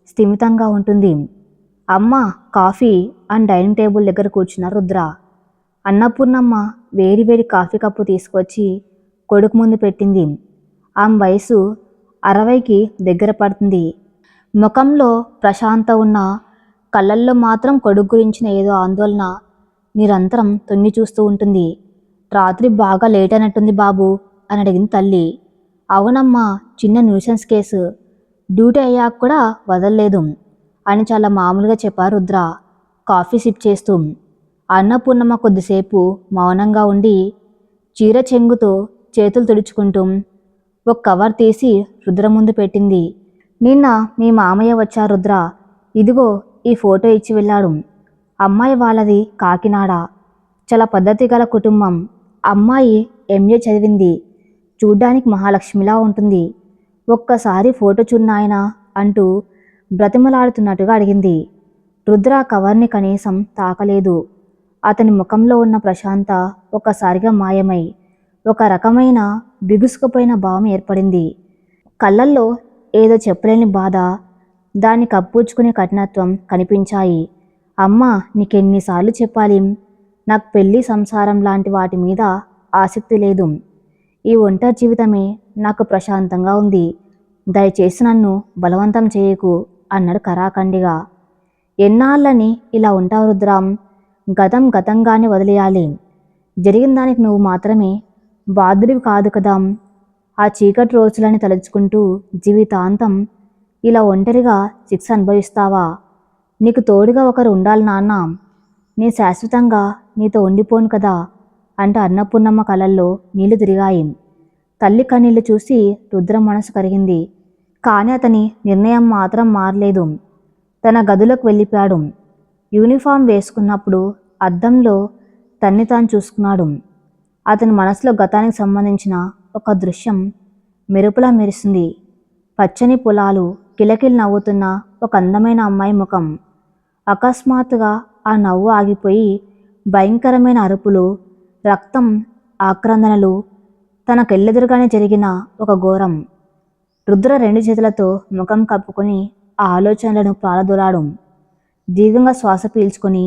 స్థిమితంగా ఉంటుంది. అమ్మ, కాఫీ అని డైనింగ్ టేబుల్ దగ్గర కూర్చున్న రుద్ర. అన్నపూర్ణమ్మ వేడి వేడి కాఫీ కప్పు తీసుకొచ్చి కొడుకు ముందు పెట్టింది. ఆమె వయసు 60కి దగ్గర పడుతుంది. ముఖంలో ప్రశాంత ఉన్న, కళ్ళల్లో మాత్రం కొడుకు గురించిన ఏదో ఆందోళన నిరంతరం తొంగి చూస్తూ ఉంటుంది. రాత్రి బాగా లేట్ అయినట్టుంది బాబు అని అడిగింది తల్లి. అవునమ్మా, చిన్న న్యూసెన్స్ కేసు, డ్యూటీ అయ్యాక కూడా వదలలేదు అని చాలా మామూలుగా చెప్పారు రుద్ర కాఫీ సిప్ చేస్తూ. అన్నపూర్ణమ్మ కొద్దిసేపు మౌనంగా ఉండి చీర చెంగుతో చేతులు తుడుచుకుంటూ ఒక కవర్ తీసి రుద్ర ముందు పెట్టింది. నిన్న మీ మామయ్య వచ్చారు రుద్ర, ఇదిగో ఈ ఫోటో ఇచ్చి వెళ్ళాడు. అమ్మాయి వాళ్ళది కాకినాడ, చాలా పద్ధతి గల కుటుంబం. అమ్మాయి ఎంఏ చదివింది, చూడ్డానికి మహాలక్ష్మిలా ఉంటుంది. ఒక్కసారి ఫోటో చూన్నాయనా అంటూ బ్రతిమలాడుతున్నట్టుగా అడిగింది. రుద్ర కవర్ని కనీసం తాకలేదు. అతని ముఖంలో ఉన్న ప్రశాంత ఒక్కసారిగా మాయమై ఒక రకమైన బిగుసుకుపోయిన భావం ఏర్పడింది. కళ్ళల్లో ఏదో చెప్పలేని బాధ, దాన్ని కప్పుచ్చుకునే కఠినత్వం కనిపించాయి. అమ్మా, నీకెన్నిసార్లు చెప్పాలి, నాకు పెళ్ళి సంసారం లాంటి వాటి మీద ఆసక్తి లేదు. ఈ ఒంటరి జీవితమే నాకు ప్రశాంతంగా ఉంది. దయచేసి నన్ను బలవంతం చేయకు అన్నాడు కరాఖండిగా. ఎన్నాళ్ళని ఇలా ఉంటావు రుద్రాం? గతం గతంగానే వదిలేయాలి. జరిగిన దానికి నువ్వు మాత్రమే బాధ్యుడివి కాదు కదా. ఆ చీకటి రోజులని తలుచుకుంటూ జీవితాంతం ఇలా ఒంటరిగా శిక్ష అనుభవిస్తావా? నీకు తోడుగా ఒకరు ఉండాలి నాన్న. నేను శాశ్వతంగా నీతో ఉండిపోను కదా అంటూ అన్నపూర్ణమ్మ కళ్ళల్లో నీళ్లు తిరిగాయి. తల్లి కన్నీళ్లు చూసి రుద్ర మనసు కరిగింది. కానీ అతని నిర్ణయం మాత్రం మారలేదు. తన గదిలోకి వెళ్ళిపోయాడు. యూనిఫామ్ వేసుకున్నప్పుడు అద్దంలో తన్ని తాను చూసుకున్నాడు. అతని మనసులో గతానికి సంబంధించిన ఒక దృశ్యం మెరుపులా మెరిసింది. పచ్చని పొలాలు, కిలకిల నవ్వుతున్న ఒక అందమైన అమ్మాయి ముఖం. అకస్మాత్తుగా ఆ నవ్వు ఆగిపోయి భయంకరమైన అరుపులు, రక్తం, ఆక్రందనలు, తన కళ్ళెదురుగానే జరిగిన ఒక ఘోరం. రుద్ర 2 చేతులతో ముఖం కప్పుకొని ఆ ఆలోచనలను పారదోలాడు. దీర్ఘంగా శ్వాస పీల్చుకొని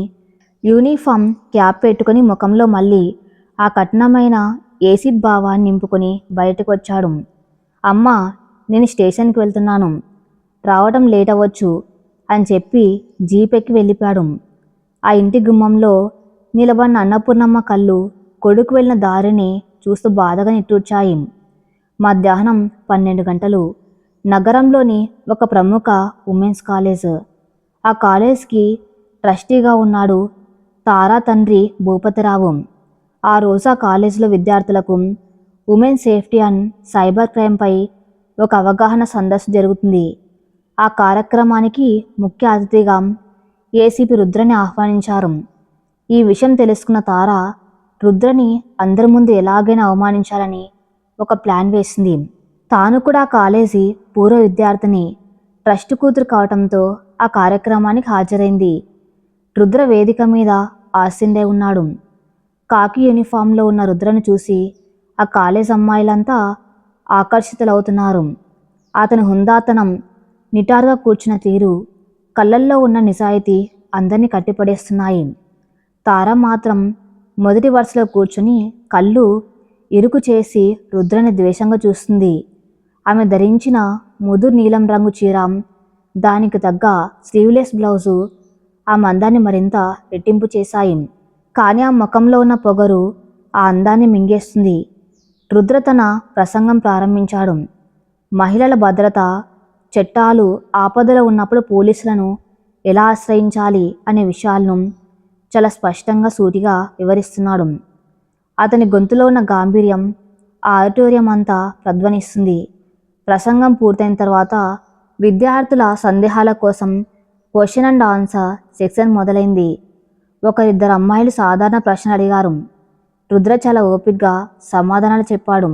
యూనిఫామ్ క్యాప్ పెట్టుకుని ముఖంలో మళ్ళీ ఆ కఠినమైన ఏసిడ్ భావాన్ని నింపుకొని బయటకు వచ్చాడు. అమ్మా, నేను స్టేషన్కి వెళ్తున్నాను, రావడం లేట్ అవ్వచ్చు అని చెప్పి జీప్ ఎక్కి వెళ్ళిపోయాడు. ఆ ఇంటి గుమ్మంలో నిలబడిన అన్నపూర్ణమ్మ కళ్ళు కొడుకు వెళ్ళిన దారిని చూస్తూ బాధగా నిట్టూర్చాయి. మధ్యాహ్నం 12 గంటలు. నగరంలోని ఒక ప్రముఖ ఉమెన్స్ కాలేజ్. ఆ కాలేజ్కి ట్రస్టీగా ఉన్నాడు తారా తండ్రి భూపతిరావు. ఆ రోజు ఆ కాలేజీలో విద్యార్థులకు ఉమెన్ సేఫ్టీ అండ్ సైబర్ క్రైమ్పై ఒక అవగాహన సదస్సు జరుగుతుంది. ఆ కార్యక్రమానికి ముఖ్య అతిథిగా ఏసీపీ రుద్రని ఆహ్వానించారు. ఈ విషయం తెలుసుకున్న తార రుద్రని అందరి ముందు ఎలాగైనా అవమానించాలని ఒక ప్లాన్ వేసింది. తాను కూడా కాలేజీ పూర్వ విద్యార్థిని, ట్రస్ట్ కూతురు కావటంతో ఆ కార్యక్రమానికి హాజరైంది. రుద్ర వేదిక మీద ఆసీనుడై ఉన్నాడు. కాకి యూనిఫామ్లో ఉన్న రుద్రను చూసి ఆ కాలేజ్ అమ్మాయిలంతా ఆకర్షితులవుతున్నారు. అతని హుందాతనం, నిటారుగా కూర్చున్న తీరు, కళ్ళల్లో ఉన్న నిజాయితీ అందరినీ కట్టిపడేస్తున్నాయి. తార మాత్రం మొదటి వరుసలో కూర్చుని కళ్ళు ఇరుకు చేసి రుద్రని ద్వేషంగా చూస్తుంది. ఆమె ధరించిన ముదురు నీలం రంగు చీర, దానికి తగ్గ స్లీవ్లెస్ బ్లౌజు ఆ అందాన్ని మరింత రెట్టింపు చేశాయి. కానీ ఆ ముఖంలో ఉన్న పొగరు ఆ అందాన్ని మింగేస్తుంది. రుద్ర తన ప్రసంగం ప్రారంభించాడు. మహిళల భద్రత, చట్టాలు, ఆపదలో ఉన్నప్పుడు పోలీసులను ఎలా ఆశ్రయించాలి అనే విషయాలను చాలా స్పష్టంగా సూటిగా వివరిస్తున్నాడు. అతని గొంతులో ఉన్న గాంభీర్యం ఆ ఆడిటోరియం అంతా ప్రధ్వనిస్తుంది. ప్రసంగం పూర్తయిన తర్వాత విద్యార్థుల సందేహాల కోసం క్వశ్చన్ అండ్ ఆన్సర్ సెక్షన్ మొదలైంది. ఒకరిద్దరు అమ్మాయిలు సాధారణ ప్రశ్నలు అడిగారు. రుద్ర చాలా ఓపికగా సమాధానాలు చెప్పాడు.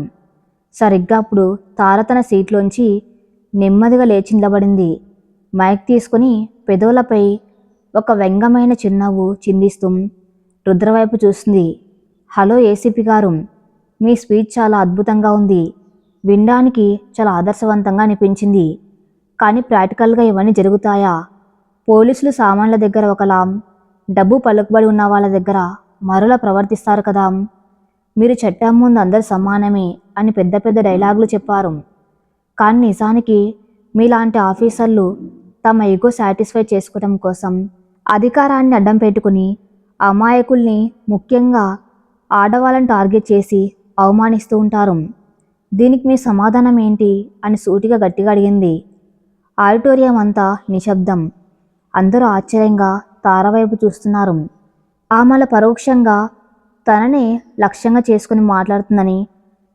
సరిగ్గా అప్పుడు తార తన సీట్లోంచి నెమ్మదిగా లేచి నిలబడింది. మైక్ తీసుకుని పెదవులపై ఒక వ్యంగ్యమైన చిరునవ్వు చిందిస్తూ రుద్ర వైపు చూస్తుంది. హలో ఏసీపీ గారు, మీ స్పీచ్ చాలా అద్భుతంగా ఉంది, వినడానికి చాలా ఆదర్శవంతంగా అనిపించింది. కానీ ప్రాక్టికల్గా ఇవన్నీ జరుగుతాయా? పోలీసులు సామాన్ల దగ్గర ఒకలా, డబ్బు పలుకుబడి ఉన్న వాళ్ళ దగ్గర మరోలా ప్రవర్తిస్తారు కదా. మీరు చట్టం ముందు అందరు సమానమే అని పెద్ద పెద్ద డైలాగులు చెప్పారు. కానీ నిజానికి మీలాంటి ఆఫీసర్లు తమ ఈగో సాటిస్ఫై చేసుకోవడం కోసం అధికారాన్ని అడ్డం పెట్టుకుని అమాయకుల్ని, ముఖ్యంగా ఆడవాళ్ళని టార్గెట్ చేసి అవమానిస్తూ ఉంటారు. దీనికి మీ సమాధానం ఏంటి అని సూటిగా గట్టిగా అడిగింది. ఆడిటోరియం అంతా నిశ్శబ్దం. అందరూ ఆశ్చర్యంగా తార వైపు చూస్తున్నారు. ఆమె పరోక్షంగా తననే లక్ష్యంగా చేసుకుని మాట్లాడుతుందని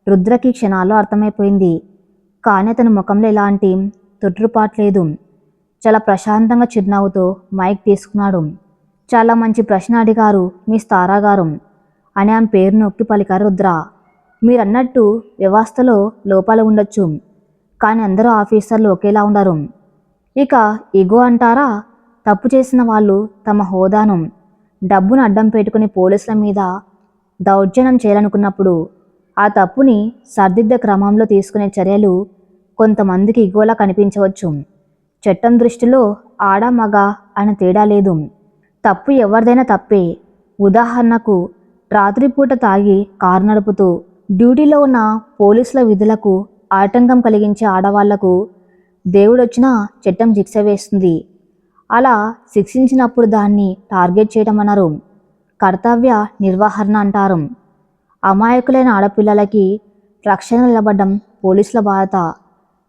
రుద్రకి క్షణాల్లో అర్థమైపోయింది. కానీ అతని ముఖంలో ఎలాంటి తొట్రుపాటు లేదు. చాలా ప్రశాంతంగా చిరునవ్వుతో మైక్ తీసుకున్నాడు. చాలా మంచి ప్రశ్న అడిగారు మిస్ తారా గారు అని ఆమె పేరు నొక్కి పలికారు రుద్ర. మీరన్నట్టు వ్యవస్థలో లోపాలు ఉండొచ్చు, కానీ అందరూ ఆఫీసర్లు ఒకేలా ఉండరు. ఇక ఇగో అంటారా? తప్పు చేసిన వాళ్ళు తమ హోదాను, డబ్బును అడ్డం పెట్టుకుని పోలీసుల మీద దౌర్జన్యం చేయాలనుకున్నప్పుడు ఆ తప్పుని సర్దిద్ద క్రమంలో తీసుకునే చర్యలు కొంతమందికి ఇగోలా కనిపించవచ్చు. చట్టం దృష్టిలో ఆడ మగ అని తేడా లేదు. తప్పు ఎవరిదైనా తప్పే. ఉదాహరణకు రాత్రిపూట తాగి కారు నడుపుతూ డ్యూటీలో ఉన్న పోలీసుల విధులకు ఆటంకం కలిగించే ఆడవాళ్లకు దేవుడొచ్చినా చట్టం శిక్ష వేస్తుంది. అలా శిక్షించినప్పుడు దాన్ని టార్గెట్ చేయడం అన్నారు. కర్తవ్య నిర్వహణ అంటారు. అమాయకులైన ఆడపిల్లలకి రక్షణ నిలబడడం పోలీసుల బాధ్యత.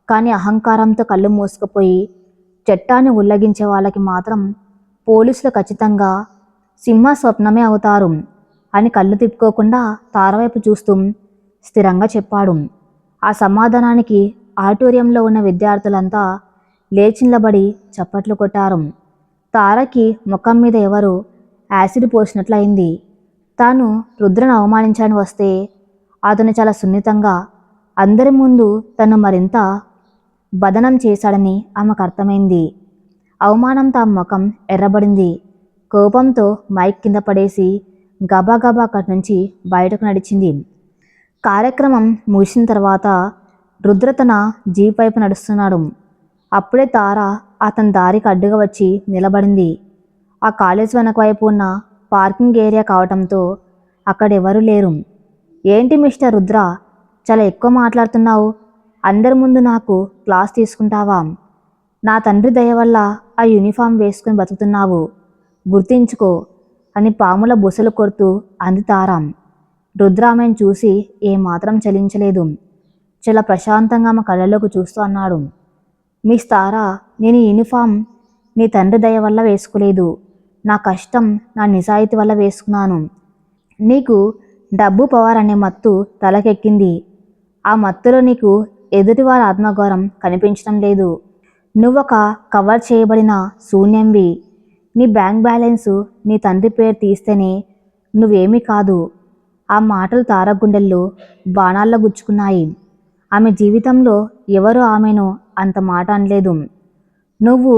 కానీ అహంకారంతో కళ్ళు మూసుకుపోయి చట్టాన్ని ఉల్లంఘించే వాళ్ళకి మాత్రం పోలీసులు ఖచ్చితంగా సింహ స్వప్నమే అవుతారు అని కళ్ళు తిప్పుకోకుండా తారవైపు చూస్తూ స్థిరంగా చెప్పాడు. ఆ సమాధానానికి ఆడిటోరియంలో ఉన్న విద్యార్థులంతా లేచి నిలబడి చప్పట్లు కొట్టారు. తారకి ముఖం మీద ఎవరు యాసిడ్ పోసినట్లయింది. తాను రుద్రను అవమానించని వస్తే అతను చాలా సున్నితంగా అందరి ముందు తను మరింత బదనం చేశాడని ఆమెకు అర్థమైంది. అవమానంతో ఆమె ముఖం ఎర్రబడింది. కోపంతో మైక్ కింద పడేసి గబాగబా అక్కడి నుంచి బయటకు నడిచింది. కార్యక్రమం ముగిసిన తర్వాత రుద్ర తన జీప్ వైపు నడుస్తున్నాడు. అప్పుడే తార అతని దారికి అడ్డుగా వచ్చి నిలబడింది. ఆ కాలేజ్ వెనక వైపు ఉన్న పార్కింగ్ ఏరియా కావటంతో అక్కడెవరూ లేరు. ఏంటి మిస్టర్ రుద్ర, చాలా ఎక్కువ మాట్లాడుతున్నావు. అందరి ముందు నాకు క్లాస్ తీసుకుంటావా? నా తండ్రి దయ వల్ల ఆ యూనిఫామ్ వేసుకుని బతుకుతున్నావు, గుర్తించుకో అని పాముల బుసలు కొడుతూ అంది తార. రుద్ర ఆమెను చూసి ఏమాత్రం చలించలేదు. చాలా ప్రశాంతంగా ఆమె కళ్ళలోకి చూస్తూ అన్నాడు. మిస్ తారా, నేను ఈ యూనిఫామ్ నీ తండ్రి దయ వల్ల వేసుకోలేదు. నా కష్టం, నా నిజాయితీ వల్ల వేసుకున్నాను. నీకు డబ్బు పవర్ అనే మత్తు తలకెక్కింది. ఆ మత్తులో నీకు ఎదుటివారి ఆత్మగౌరవం కనిపించడం లేదు. నువ్వొక కవర్ చేయబడిన శూన్యంవి. నీ బ్యాంక్ బ్యాలెన్సు నీ తండ్రి పేరు తీస్తేనే నువ్వేమీ కాదు. ఆ మాటలు తార గుండెల్లో బాణాల్లో గుచ్చుకున్నాయి. ఆమె జీవితంలో ఎవరూ ఆమెను అంత మాట అనలేదు. నువ్వు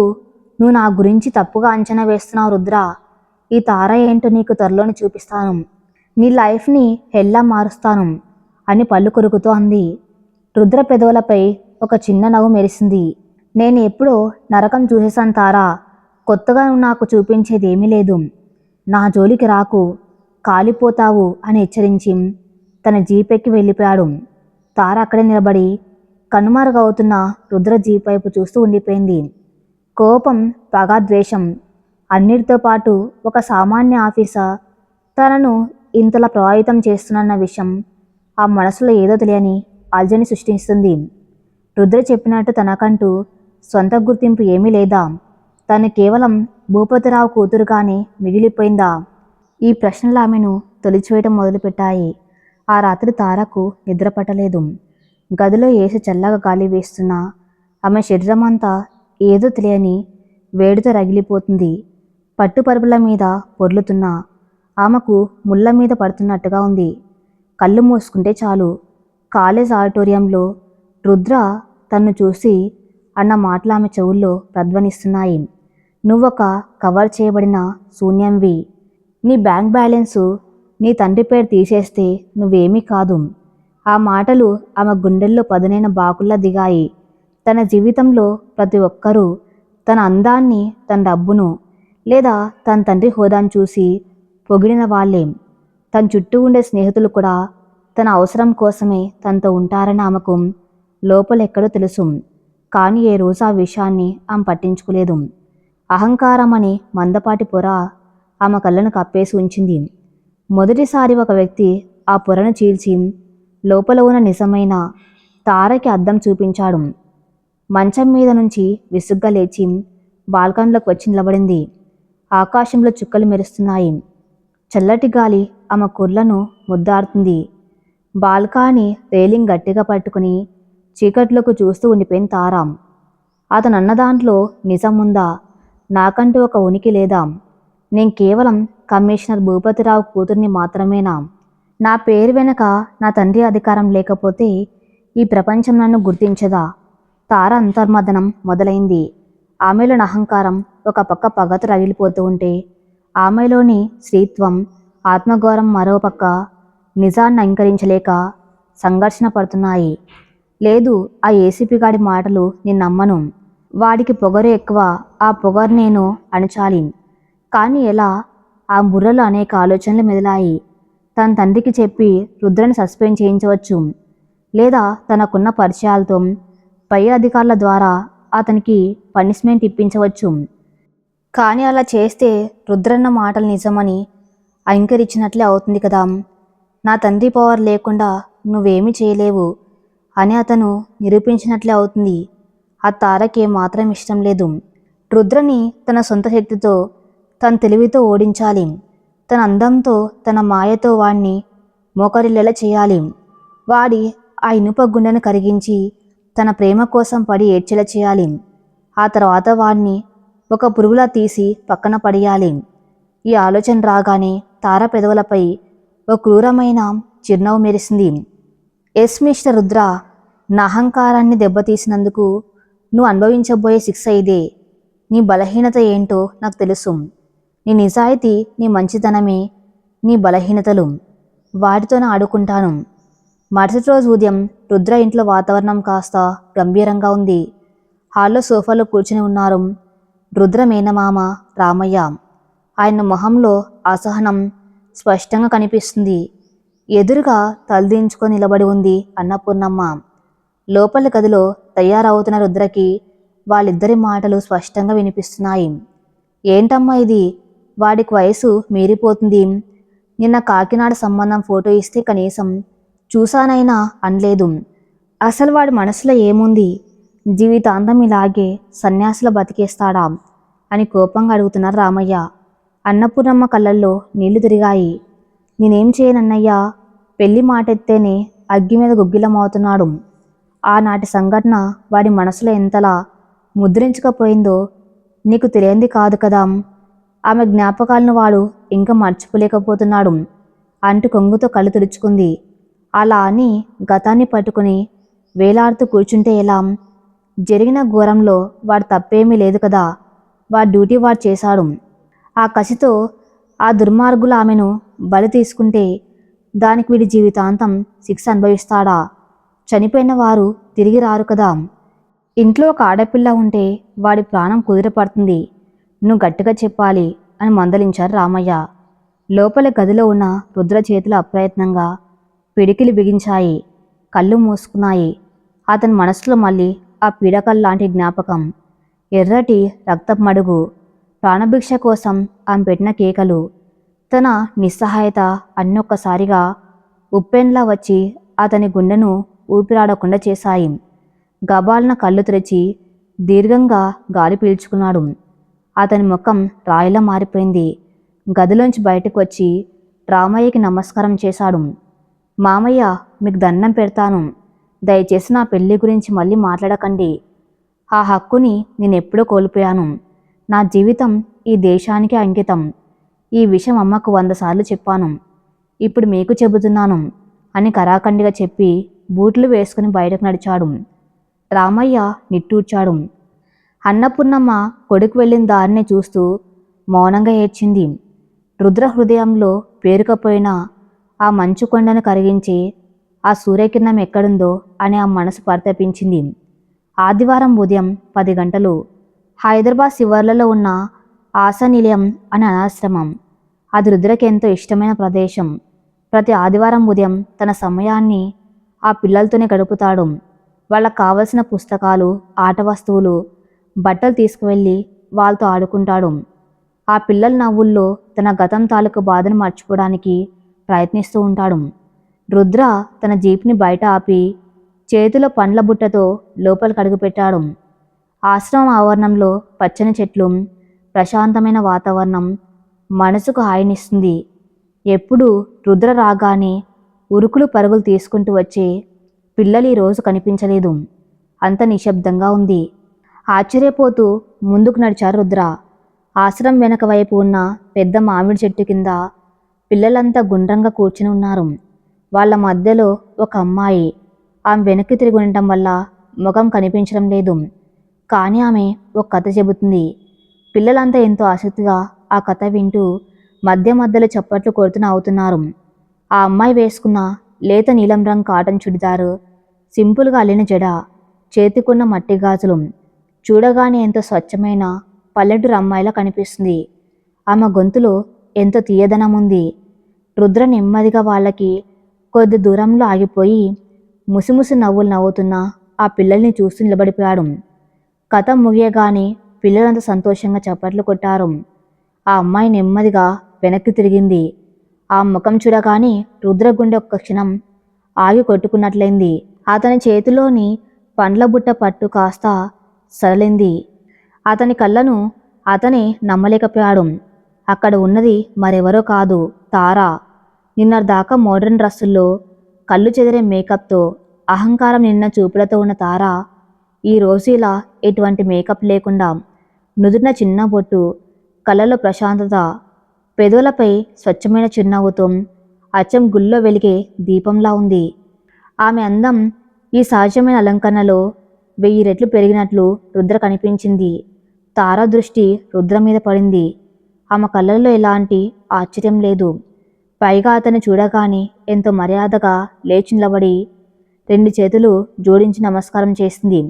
నా గురించి తప్పుగా అంచనా వేస్తున్నావు రుద్ర. ఈ తార ఏంటో నీకు త్వరలోనే చూపిస్తాను. నీ లైఫ్ని హెల్లా మారుస్తాను అని పళ్ళు కొరుకుతూ అంది. రుద్ర పెదవులపై ఒక చిన్న నవ్వు మెరిసింది. నేను ఎప్పుడో నరకం చూసేశాను తారా. కొత్తగా నువ్వు నాకు చూపించేది ఏమీ లేదు. నా జోలికి రాకు, కాలిపోతావు అని హెచ్చరించి తన జీపెక్కి వెళ్ళిపోయాడు. తార అక్కడే నిలబడి కనుమరుగవుతున్న రుద్ర జీప్ వైపు చూస్తూ ఉండిపోయింది. కోపం, పగ, ద్వేషం అన్నిటితో పాటు ఒక సామాన్య ఆఫీసర్ తనను ఇంతలా ప్రభావితం చేస్తున్న విషయం ఆ మనసులో ఏదో తెలియని అల్జడిని సృష్టిస్తుంది. రుద్ర చెప్పినట్టు తనకంటూ సొంత గుర్తింపు ఏమీ లేదా? తను కేవలం భూపతిరావు కూతురుగానే మిగిలిపోయిందా? ఈ ప్రశ్నలు ఆమెను తొలిచివేయటం మొదలుపెట్టాయి. ఆ రాత్రి తారకు నిద్ర పట్టలేదు. గదిలో ఏసి చల్లగా గాలి వేస్తున్నా ఆమె శరీరం అంతా ఏదో తెలియని వేడితో రగిలిపోతుంది. పట్టుపరుపుల మీద పొర్లుతున్నా ఆమెకు ముళ్ళ మీద పడుతున్నట్టుగా ఉంది. కళ్ళు మూసుకుంటే చాలు కాలేజ్ ఆడిటోరియంలో రుద్ర తన్ను చూసి అన్న మాటలు ఆమె చెవుల్లో ప్రధ్వనిస్తున్నాయి. నువ్వొక కవర్ చేయబడిన శూన్యంవి. నీ బ్యాంక్ బ్యాలెన్సు నీ తండ్రి పేరు తీసేస్తే నువ్వేమీ కాదు. ఆ మాటలు ఆమె గుండెల్లో పదునైన బాకుల్లా దిగాయి. తన జీవితంలో ప్రతి ఒక్కరూ తన అందాన్ని, తన డబ్బును లేదా తన తండ్రి హోదాను చూసి పొగిడిన వాళ్ళే. తన చుట్టూ ఉండే స్నేహితులు కూడా తన అవసరం కోసమే తనతో ఉంటారని ఆమెకు లోపలెక్కడో తెలుసు. కానీ ఏ రోజు ఆ విషయాన్ని ఆమె పట్టించుకోలేదు. అహంకారం అనే మందపాటి పొర ఆమె కళ్ళను కప్పేసి ఉంచింది. మొదటిసారి ఒక వ్యక్తి ఆ పొరను చీల్చి లోపల ఉన్న నిజమైన తారకి అద్దం చూపించాడు. మంచం మీద నుంచి విసుగ్గా లేచి బాల్కనీలోకి వచ్చి నిలబడింది. ఆకాశంలో చుక్కలు మెరుస్తున్నాయి. చల్లటి గాలి ఆమె కుర్లను ముద్దాడుతుంది. బాల్కానీ రేలింగ్ గట్టిగా పట్టుకుని చీకట్లోకి చూస్తూ ఉండిపోయింది తార. అతను అన్న దాంట్లో నిజముందా? నాకంటూ ఒక ఉనికి లేదా? నేను కేవలం కమిషనర్ భూపతిరావు కూతుర్ని మాత్రమేనా? నా పేరు వెనక నా తండ్రి అధికారం లేకపోతే ఈ ప్రపంచం నన్ను గుర్తించదా? తార అంతర్మదనం మొదలైంది. ఆమెలోని అహంకారం ఒక పక్క పగతో రగిలిపోతూ ఉంటే, ఆమెలోని స్త్రీత్వం, ఆత్మగౌరవం మరో పక్క నిజాన్ని అంగీకరించలేక సంఘర్షణ పడుతున్నాయి. లేదు, ఆ ఏసీపీ గాడి మాటలు నేను నమ్మను. వాడికి పొగరు ఎక్కువ, ఆ పొగరు నేను అణచాలి. కానీ ఎలా? ఆ బుర్రలో అనేక ఆలోచనలు మెదిలాయి. తన తండ్రికి చెప్పి రుద్రని సస్పెండ్ చేయించవచ్చు, లేదా తనకున్న పరిచయాలతో పై అధికారుల ద్వారా అతనికి పనిష్మెంట్ ఇప్పించవచ్చు. కానీ అలా చేస్తే రుద్రన్న మాటలు నిజమని అంగీకరించినట్లే అవుతుంది కదా. నా తండ్రి పవర్ లేకుండా నువ్వేమీ చేయలేవు అని అతను నిరూపించినట్లే అవుతుంది. ఆ తారకి మాత్రం ఇష్టం లేదు. రుద్రని తన సొంత శక్తితో, తన తెలివితో ఓడించాలి. తన అందంతో, తన మాయతో వాణ్ణి మోకరిల్లేలా చేయాలి. వాడి ఆ ఇనుప గుండెను కరిగించి తన ప్రేమ కోసం పడి ఏడ్చేలా చేయాలి. ఆ తర్వాత వాణ్ణి ఒక పురుగులా తీసి పక్కన పడేయాలి. ఈ ఆలోచన రాగానే తార పెదవులపై ఓ క్రూరమైన చిరునవ్వు మెరిసింది. ఎస్ మిస్టర్ రుద్ర, నా అహంకారాన్ని దెబ్బతీసినందుకు నువ్వు అనుభవించబోయే శిక్ష ఇదే. నీ బలహీనత ఏంటో నాకు తెలుసు. నీ నిజాయితీ, నీ మంచితనమే నీ బలహీనతలు. వాటితోనే ఆడుకుంటాను. మరుసటి రోజు ఉదయం రుద్ర ఇంట్లో వాతావరణం కాస్త గంభీరంగా ఉంది. హాల్లో సోఫాలో కూర్చుని ఉన్నారు రుద్ర మేనమామ రామయ్య. ఆయన మొహంలో అసహనం స్పష్టంగా కనిపిస్తుంది. ఎదురుగా తలదించుకొని నిలబడి ఉంది అన్నపూర్ణమ్మ. లోపలి గదిలో తయారవుతున్న రుద్రకి వాళ్ళిద్దరి మాటలు స్పష్టంగా వినిపిస్తున్నాయి. ఏంటమ్మా ఇది? వాడికి వయసు మీరిపోతుంది. నిన్న కాకినాడ సంబంధం ఫోటో ఇస్తే కనీసం చూసానైనా అనలేదు. అసలు వాడి మనసులో ఏముంది? జీవితాంతం ఇలాగే సన్యాసుల బతికేస్తాడా అని కోపంగా అడుగుతున్నారు రామయ్య. అన్నపూర్ణమ్మ కళ్ళల్లో నీళ్లు తిరిగాయి. నేనేం చేయనన్నయ్యా? పెళ్లి మాటెత్తేనే అగ్గి మీద గుగ్గిలమవుతున్నాడు. ఆనాటి సంఘటన వాడి మనసులో ఎంతలా ముద్రించకపోయిందో నీకు తెలియంది కాదు కదా. ఆమె జ్ఞాపకాలను వాడు ఇంకా మర్చిపోలేకపోతున్నాడు అంటూ కొంగుతో కళ్ళు తుడుచుకుంది. అలా అని గతాన్ని పట్టుకుని వేలాడుతూ కూర్చుంటే ఎలా? జరిగిన ఘోరంలో వాడు తప్పేమీ లేదు కదా. వాడి డ్యూటీ వాడు చేశాడు. ఆ కసితో ఆ దుర్మార్గులు ఆమెను బలి తీసుకుంటే దానికి వీడి జీవితాంతం శిక్ష అనుభవిస్తాడా? చనిపోయిన వారు తిరిగి రారు కదా. ఇంట్లో ఒక ఆడపిల్ల ఉంటే వాడి ప్రాణం కుదిరపడుతుంది. నువ్వు గట్టిగా చెప్పాలి అని మందలించారు రామయ్య. లోపల గదిలో ఉన్న రుద్ర చేతులు అప్రయత్నంగా పిడికిలి బిగించాయి. కళ్ళు మూసుకున్నాయి. అతని మనసులో మళ్ళీ ఆ పీడకల్లాంటి జ్ఞాపకం. ఎర్రటి రక్తపు మడుగు, ప్రాణభిక్ష కోసం ఆమె పెట్టిన కేకలు, తన నిస్సహాయత అన్నొక్కసారిగా ఉప్పెన్లా వచ్చి అతని గుండెను ఊపిరాడకుండా చేశాయి. గబాలన కళ్ళు తెరిచి దీర్ఘంగా గాలి పీల్చుకున్నాడు. అతని ముఖం రాయిలా మారిపోయింది. గదిలోంచి బయటకు వచ్చి రామయ్యకి నమస్కారం చేశాడు. మామయ్య, మీకు దండం పెడతాను. దయచేసి నా పెళ్లి గురించి మళ్ళీ మాట్లాడకండి. ఆ హక్కుని నేనెప్పుడో కోల్పోయాను. నా జీవితం ఈ దేశానికి అంకితం. ఈ విషయం అమ్మకు 100 సార్లు చెప్పాను. ఇప్పుడు మీకు చెబుతున్నాను అని కరాఖండిగా చెప్పి బూట్లు వేసుకుని బయటకు నడిచాడు. రామయ్య నిట్టూర్చాడు. అన్నపూర్ణమ్మ కొడుకు వెళ్ళిన దారిని చూస్తూ మౌనంగా ఏడ్చింది. రుద్ర హృదయంలో పేరుకపోయిన ఆ మంచు కొండను కరిగించి ఆ సూర్యకిరణం ఎక్కడుందో అని ఆ మనసు పరితపించింది. ఆదివారం ఉదయం 10 గంటలు హైదరాబాద్ శివర్లలో ఉన్న ఆశా నిలయం అనే అనాశ్రమం. అది రుద్రకి ఎంతో ఇష్టమైన ప్రదేశం. ప్రతి ఆదివారం ఉదయం తన సమయాన్ని ఆ పిల్లలతోనే గడుపుతాడు. వాళ్ళకు కావలసిన పుస్తకాలు, ఆట వస్తువులు, బట్టలు తీసుకువెళ్ళి వాళ్ళతో ఆడుకుంటాడు. ఆ పిల్లల నవ్వుల్లో తన గతం తాలూకు బాధను మర్చిపోవడానికి ప్రయత్నిస్తూ ఉంటాడు. రుద్ర తన జీప్ని బయట ఆపి చేతిలో పండ్ల బుట్టతో లోపలికి అడుగుపెట్టాడు. ఆశ్రమం ఆవరణంలో పచ్చని చెట్లు, ప్రశాంతమైన వాతావరణం మనసుకు హాయినిస్తుంది. ఎప్పుడు రుద్ర రాగానే ఉరుకులు పరుగులు తీసుకుంటూ వచ్చే పిల్లలు ఈరోజు కనిపించలేదు. అంత నిశ్శబ్దంగా ఉంది. ఆశ్చర్యపోతూ ముందుకు నడిచారు రుద్ర. ఆశ్రమం వెనక వైపు ఉన్న పెద్ద మామిడి చెట్టు కింద పిల్లలంతా గుండ్రంగా కూర్చుని ఉన్నారు. వాళ్ళ మధ్యలో ఒక అమ్మాయి. ఆమె వెనక్కి తిరిగి ఉండటం వల్ల ముఖం కనిపించడం లేదు. కానీ ఆమె ఒక కథ చెబుతుంది. పిల్లలంతా ఎంతో ఆసక్తిగా ఆ కథ వింటూ మధ్య మధ్యలో చప్పట్లు కొడుతూ నవ్వుతున్నారు. ఆ అమ్మాయి వేసుకున్న లేత నీలం రంగు కాటన్ చుడిదారు, సింపుల్గా అల్లిన జడ, చేతికున్న మట్టి గాజులు చూడగానే ఎంతో స్వచ్ఛమైన పల్లెటూరు అమ్మాయిలా కనిపిస్తుంది. ఆమె గొంతులో ఎంతో తీయదనం ఉంది. రుద్ర నెమ్మదిగా వాళ్ళకి కొద్ది దూరంలో ఆగిపోయి ముసిముసి నవ్వులు నవ్వుతున్న ఆ పిల్లల్ని చూస్తూ నిలబడిపోయాడు. కథ ముగియగానే పిల్లలంతా సంతోషంగా చప్పట్లు కొట్టారు. ఆ అమ్మాయి నెమ్మదిగా వెనక్కి తిరిగింది. ఆ ముఖం చూడగానే రుద్ర గుండె ఒక్క క్షణం ఆగి కొట్టుకున్నట్లయింది. అతని చేతిలోని పండ్ల బుట్ట పట్టు కాస్త సడలింది. అతని కళ్ళను అతనే నమ్మలేకపోయాడు. అక్కడ ఉన్నది మరెవరో కాదు, తార. నిన్నటిదాకా మోడర్న్ డ్రెస్సుల్లో, కళ్ళు చెదిరే మేకప్తో, అహంకారం నిన్న చూపులతో ఉన్న తార ఈరోజు ఇలా ఎటువంటి మేకప్ లేకుండా, నుదుటిన చిన్న బొట్టు, కళ్ళలో ప్రశాంతత, పెదవులపై స్వచ్ఛమైన చిరునవ్వుతో అచ్చం గుళ్ళో వెలిగే దీపంలా ఉంది. ఆమె అందం ఈ సహజమైన అలంకరణలో 1000 రెట్లు పెరిగినట్లు రుద్ర కనిపించింది. తార దృష్టి రుద్ర మీద పడింది. ఆమె కళ్ళల్లో ఎలాంటి ఆశ్చర్యం లేదు. పైగా అతన్ని చూడగానే ఎంతో మర్యాదగా లేచి నిలబడి 2 చేతులు జోడించి నమస్కారం చేసింది.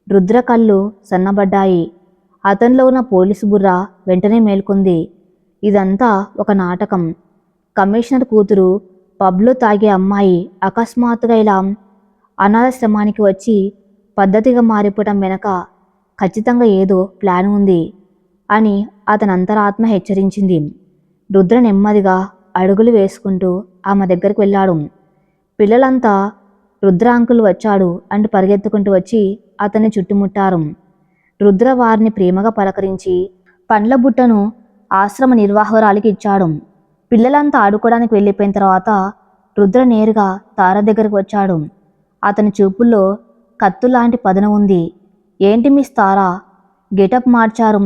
రుద్ర కళ్ళు సన్నబడ్డాయి. అతనిలో ఉన్న పోలీసు బుర్ర వెంటనే మేల్కొంది. ఇదంతా ఒక నాటకం. కమిషనర్ కూతురు పబ్లో తాగే అమ్మాయి అకస్మాత్తుగా ఇలా అనాథాశ్రమానికి వచ్చి పద్ధతిగా మారిపోవటం వెనక ఖచ్చితంగా ఏదో ప్లాన్ ఉంది అని అతని అంతరాత్మ హెచ్చరించింది. రుద్ర నెమ్మదిగా అడుగులు వేసుకుంటూ ఆమె దగ్గరికి వెళ్ళాడు. పిల్లలంతా రుద్ర అంకుల్ వచ్చాడు అంటూ పరిగెత్తుకుంటూ వచ్చి అతన్ని చుట్టుముట్టారు. రుద్ర వారిని ప్రేమగా పలకరించి పండ్ల బుట్టను ఆశ్రమ నిర్వాహకురాలికి ఇచ్చాడు. పిల్లలంతా ఆడుకోవడానికి వెళ్ళిపోయిన తర్వాత రుద్ర నేరుగా తార దగ్గరకు వచ్చాడు. అతని చూపుల్లో కత్తులాంటి పదన ఉంది. ఏంటి మిస్ తారా, గెటప్ మార్చారు,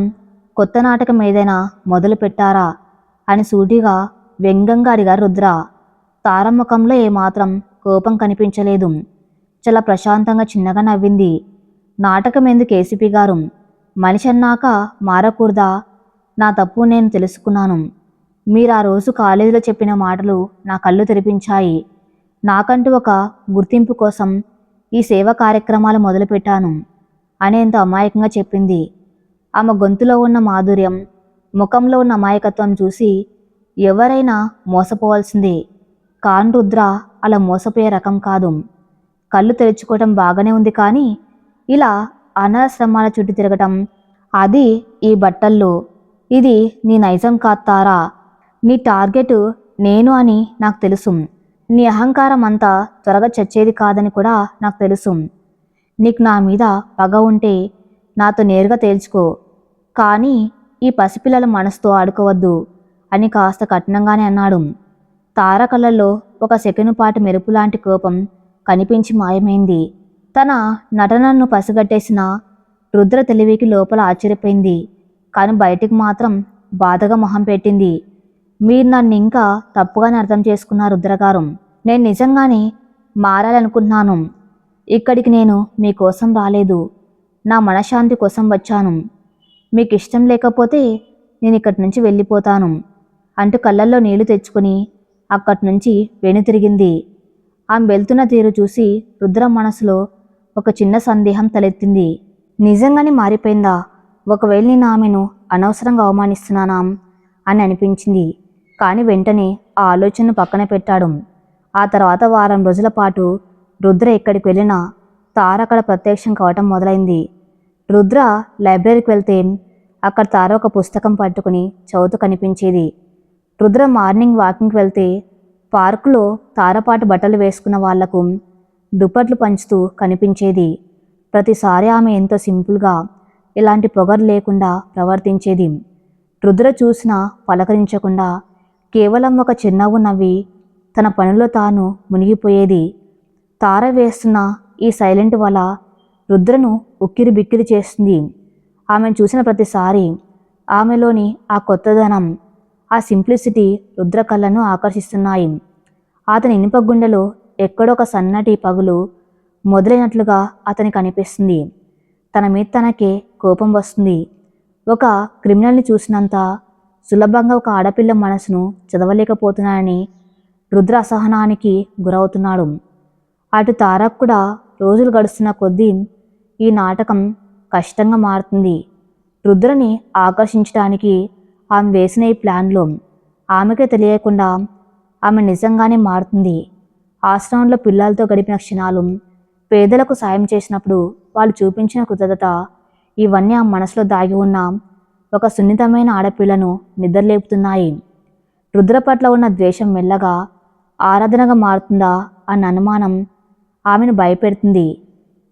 కొత్త నాటకం ఏదైనా మొదలు పెట్టారా అని సూటిగా వ్యంగ్యంగా అడిగారు రుద్ర. తార ముఖంలో ఏమాత్రం కోపం కనిపించలేదు. చాలా ప్రశాంతంగా చిన్నగా నవ్వింది. నాటకం ఎందుకు ఏసీపీ గారు, మనిషి అన్నాక మారకూడదా? నా తప్పు నేను తెలుసుకున్నాను. మీరు ఆ రోజు కాలేజీలో చెప్పిన మాటలు నా కళ్ళు తెరిపించాయి. నాకంటూ ఒక గుర్తింపు కోసం ఈ సేవా కార్యక్రమాలు మొదలుపెట్టాను అనేంత అమాయకంగా చెప్పింది. ఆమె గొంతులో ఉన్న మాధుర్యం, ముఖంలో ఉన్న అమాయకత్వం చూసి ఎవరైనా మోసపోవాల్సిందే. కాన్ రుద్ర అలా మోసపోయే రకం కాదు. కళ్ళు తెరుచుకోవటం బాగానే ఉంది, కానీ ఇలా అనాథాశ్రమాల చుట్టూ తిరగటం, అది ఈ బట్టల్లో, ఇది నీ నైజం కాస్తారా? నీ టార్గెట్ నేను అని నాకు తెలుసు. నీ అహంకారం అంతా త్వరగా చచ్చేది కాదని కూడా నాకు తెలుసు. నీకు నా మీద పగ ఉంటే నాతో నేరుగా తేల్చుకో, కానీ ఈ పసిపిల్లల మనసుతో ఆడుకోవద్దు అని కాస్త కఠినంగానే అన్నాడు. తార కళ్ళల్లో ఒక సెకను పాటు మెరుపు లాంటి కోపం కనిపించి మాయమైంది. తన నటనను పసిగట్టేసిన రుద్ర తెలివికి లోపల ఆశ్చర్యపోయింది, కానీ బయటికి మాత్రం బాధగా మొహం పెట్టింది. మీరు నన్ను ఇంకా తప్పుగానే అర్థం చేసుకున్నారు రుద్రగారు. నేను నిజంగానే మారాలనుకుంటున్నాను. ఇక్కడికి నేను మీకోసం రాలేదు, నా మనశ్శాంతి కోసం వచ్చాను. మీకు ఇష్టం లేకపోతే నేను ఇక్కడి నుంచి వెళ్ళిపోతాను అంటూ కళ్ళల్లో నీళ్లు తెచ్చుకొని అక్కడి నుంచి వెనుతిరిగింది. ఆమె వెళ్తున్న తీరు చూసి రుద్ర మనసులో ఒక చిన్న సందేహం తలెత్తింది. నిజంగానే మారిపోయిందా? ఒకవేళ నేను ఆమెను అనవసరంగా అవమానిస్తున్నానా అని అనిపించింది. కానీ వెంటనే ఆ ఆలోచనను పక్కన పెట్టాడు. ఆ తర్వాత వారం రోజుల పాటు రుద్ర ఎక్కడికి వెళ్ళినా తార అక్కడ ప్రత్యక్షం కావటం మొదలైంది. రుద్ర లైబ్రరీకి వెళ్తే అక్కడ తార ఒక పుస్తకం పట్టుకుని చదువుతూ కనిపించేది. రుద్ర మార్నింగ్ వాకింగ్కి వెళ్తే పార్కులో తారపాటు బట్టలు వేసుకున్న వాళ్లకు దుప్పట్లు పంచుతూ కనిపించేది. ప్రతిసారి ఆమె ఎంతో సింపుల్గా, ఎలాంటి పొగరు లేకుండా ప్రవర్తించేది. రుద్ర చూసినా పలకరించకుండా కేవలం ఒక చిరునవ్వు నవ్వి తన పనిలో తాను మునిగిపోయేది. తార వేస్తున్న ఈ సైలెంట్ వల రుద్రను ఉక్కిరి బిక్కిరి చేస్తుంది. ఆమెను చూసిన ప్రతిసారి ఆమెలోని ఆ కొత్తదనం, ఆ సింప్లిసిటీ రుద్ర కళ్ళను ఆకర్షిస్తున్నాయి. అతని ఇనుప గుండెలో ఎక్కడొక సన్నటి పగులు మొదలైనట్లుగా అతనికి అనిపిస్తుంది. తన మీద తనకే కోపం వస్తుంది. ఒక క్రిమినల్ని చూసినంత సులభంగా ఒక ఆడపిల్ల మనసును చదవలేకపోతున్నానని రుద్ర అసహనానికి గురవుతున్నాడు. అటు తారకు కూడా రోజులు గడుస్తున్న కొద్దీ ఈ నాటకం కష్టంగా మారుతుంది. రుద్రని ఆకర్షించడానికి ఆమె వేసిన ఈ ప్లాన్లో ఆమెకే తెలియకుండా ఆమె నిజంగానే మారుతుంది. ఆశ్రమంలో పిల్లలతో గడిపిన క్షణాలు, పేదలకు సాయం చేసినప్పుడు వాళ్ళు చూపించిన కృతజ్ఞత, ఇవన్నీ ఆ మనసులో దాగి ఉన్న ఒక సున్నితమైన ఆడపిల్లను నిద్రలేపుతున్నాయి. రుద్ర పట్ల ఉన్న ద్వేషం మెల్లగా ఆరాధనగా మారుతుందా అన్న అనుమానం ఆమెను భయపెడుతుంది.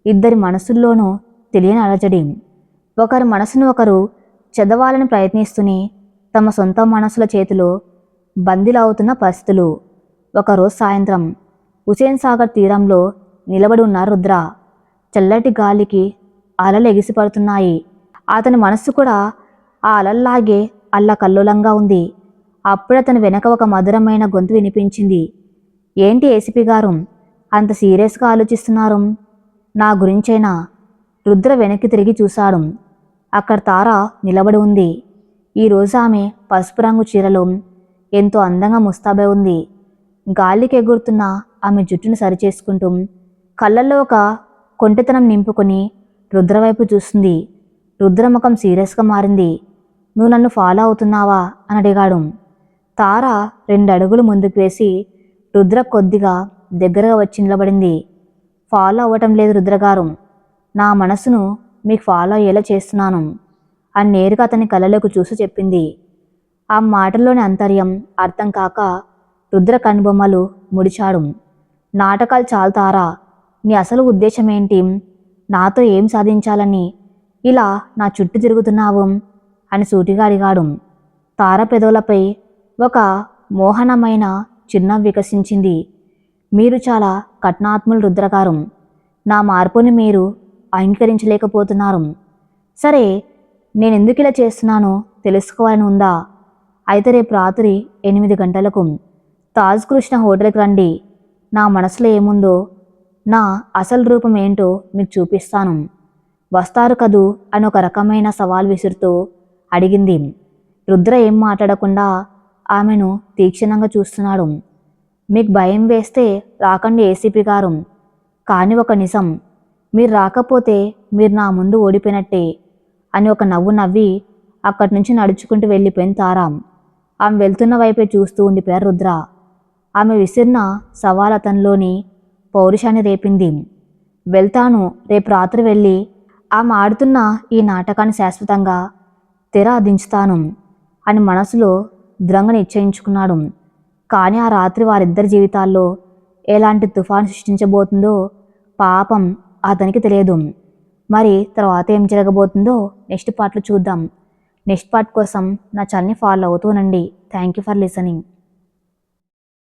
ఇద్దరి మనసుల్లోనూ తెలియని అలజడి. ఒకరి మనసును ఒకరు చదవాలని ప్రయత్నిస్తూనే తమ సొంత మనసుల చేతిలో బందీలవుతున్న పరిస్థితులు. ఒకరోజు సాయంత్రం హుసేన్ సాగర్ తీరంలో నిలబడి ఉన్న రుద్ర. చల్లటి గాలికి అలలు ఎగిసిపడుతున్నాయి. అతని మనస్సు కూడా ఆ అలల్లాగే అల్లకల్లోలంగా ఉంది. అప్పుడే అతని వెనక ఒక మధురమైన గొంతు వినిపించింది. ఏంటి ఏసీపీ గారు అంత సీరియస్గా ఆలోచిస్తున్నారు? నా గురించైనా? రుద్ర వెనక్కి తిరిగి చూశాడు. అక్కడ తార నిలబడి ఉంది. ఈరోజు ఆమె పసుపు రంగు చీరలో ఎంతో అందంగా ముస్తాబై ఉంది. గాలికి ఎగురుతున్న ఆమె జుట్టును సరిచేసుకుంటూ కళ్ళల్లో ఒక కొంటెతనం నింపుకొని రుద్ర వైపు చూస్తుంది. రుద్ర ముఖం సీరియస్గా మారింది. నువ్వు నన్ను ఫాలో అవుతున్నావా అని అడిగాడు. తార 2 అడుగులు ముందుకు వేసి రుద్ర కొద్దిగా దగ్గరగా వచ్చి నిలబడింది. ఫాలో అవ్వటం లేదు రుద్రగారు, నా మనసును మీకు ఫాలో అయ్యేలా చేస్తున్నాను అని నేరుగా అతని కళ్ళలోకి చూసి చెప్పింది. ఆ మాటల్లోని అంతర్యం అర్థం కాక రుద్ర కనుబొమ్మలు ముడిచాడు. నాటకాలు చాలు తారా, నీ అసలు ఉద్దేశం ఏంటి? నాతో ఏం సాధించాలని ఇలా నా చుట్టూ తిరుగుతున్నావు అని సూటిగా అడిగాడు. తార పెదవులపై ఒక మోహనమైన చిరునవ్వు వికసించింది. మీరు చాలా కఠినాత్ములు రుద్రగారు, నా మార్పుని మీరు అంగీకరించలేకపోతున్నారు. సరే, నేనెందుకు ఇలా చేస్తున్నానో తెలుసుకోవాలని ఉందా? అయితే రేపు రాత్రి 8 గంటలకు తాజ్ కృష్ణ హోటల్కి రండి. నా మనసులో ఏముందో, నా అసలు రూపం ఏంటో మీకు చూపిస్తాను. వస్తారు కదూ అని ఒక రకమైన సవాల్ విసురుతూ అడిగింది. రుద్ర ఏం మాట్లాడకుండా ఆమెను తీక్షణంగా చూస్తున్నాడు. మీకు భయం వేస్తే రాకండి ఏసీపీ గారు, కానీ ఒక నిజం, మీరు రాకపోతే మీరు నా ముందు ఓడిపోయినట్టే అని ఒక నవ్వు నవ్వి అక్కడి నుంచి నడుచుకుంటూ వెళ్ళిపోయింది తారా. ఆమె వెళ్తున్న వైపే చూస్తూ ఉండిపోయారు రుద్ర. ఆమె విసిరిన సవాల్ అతనిలోని పౌరుషాన్ని రేపింది. వెళ్తాను, రేపు రాత్రి వెళ్ళి ఆమె ఆడుతున్న ఈ నాటకాన్ని శాశ్వతంగా తెర దించుతాను అని మనసులో దృఢంగా నిశ్చయించుకున్నాడు. కానీ ఆ రాత్రి వారిద్దరి జీవితాల్లో ఎలాంటి తుఫాను సృష్టించబోతుందో పాపం అతనికి తెలియదు. మరి తర్వాత ఏం జరగబోతుందో నెక్స్ట్ పార్ట్లో చూద్దాం. నెక్స్ట్ పార్ట్ కోసం నా ఛానల్ని ఫాలో అవుతూనండి. Thank you for listening.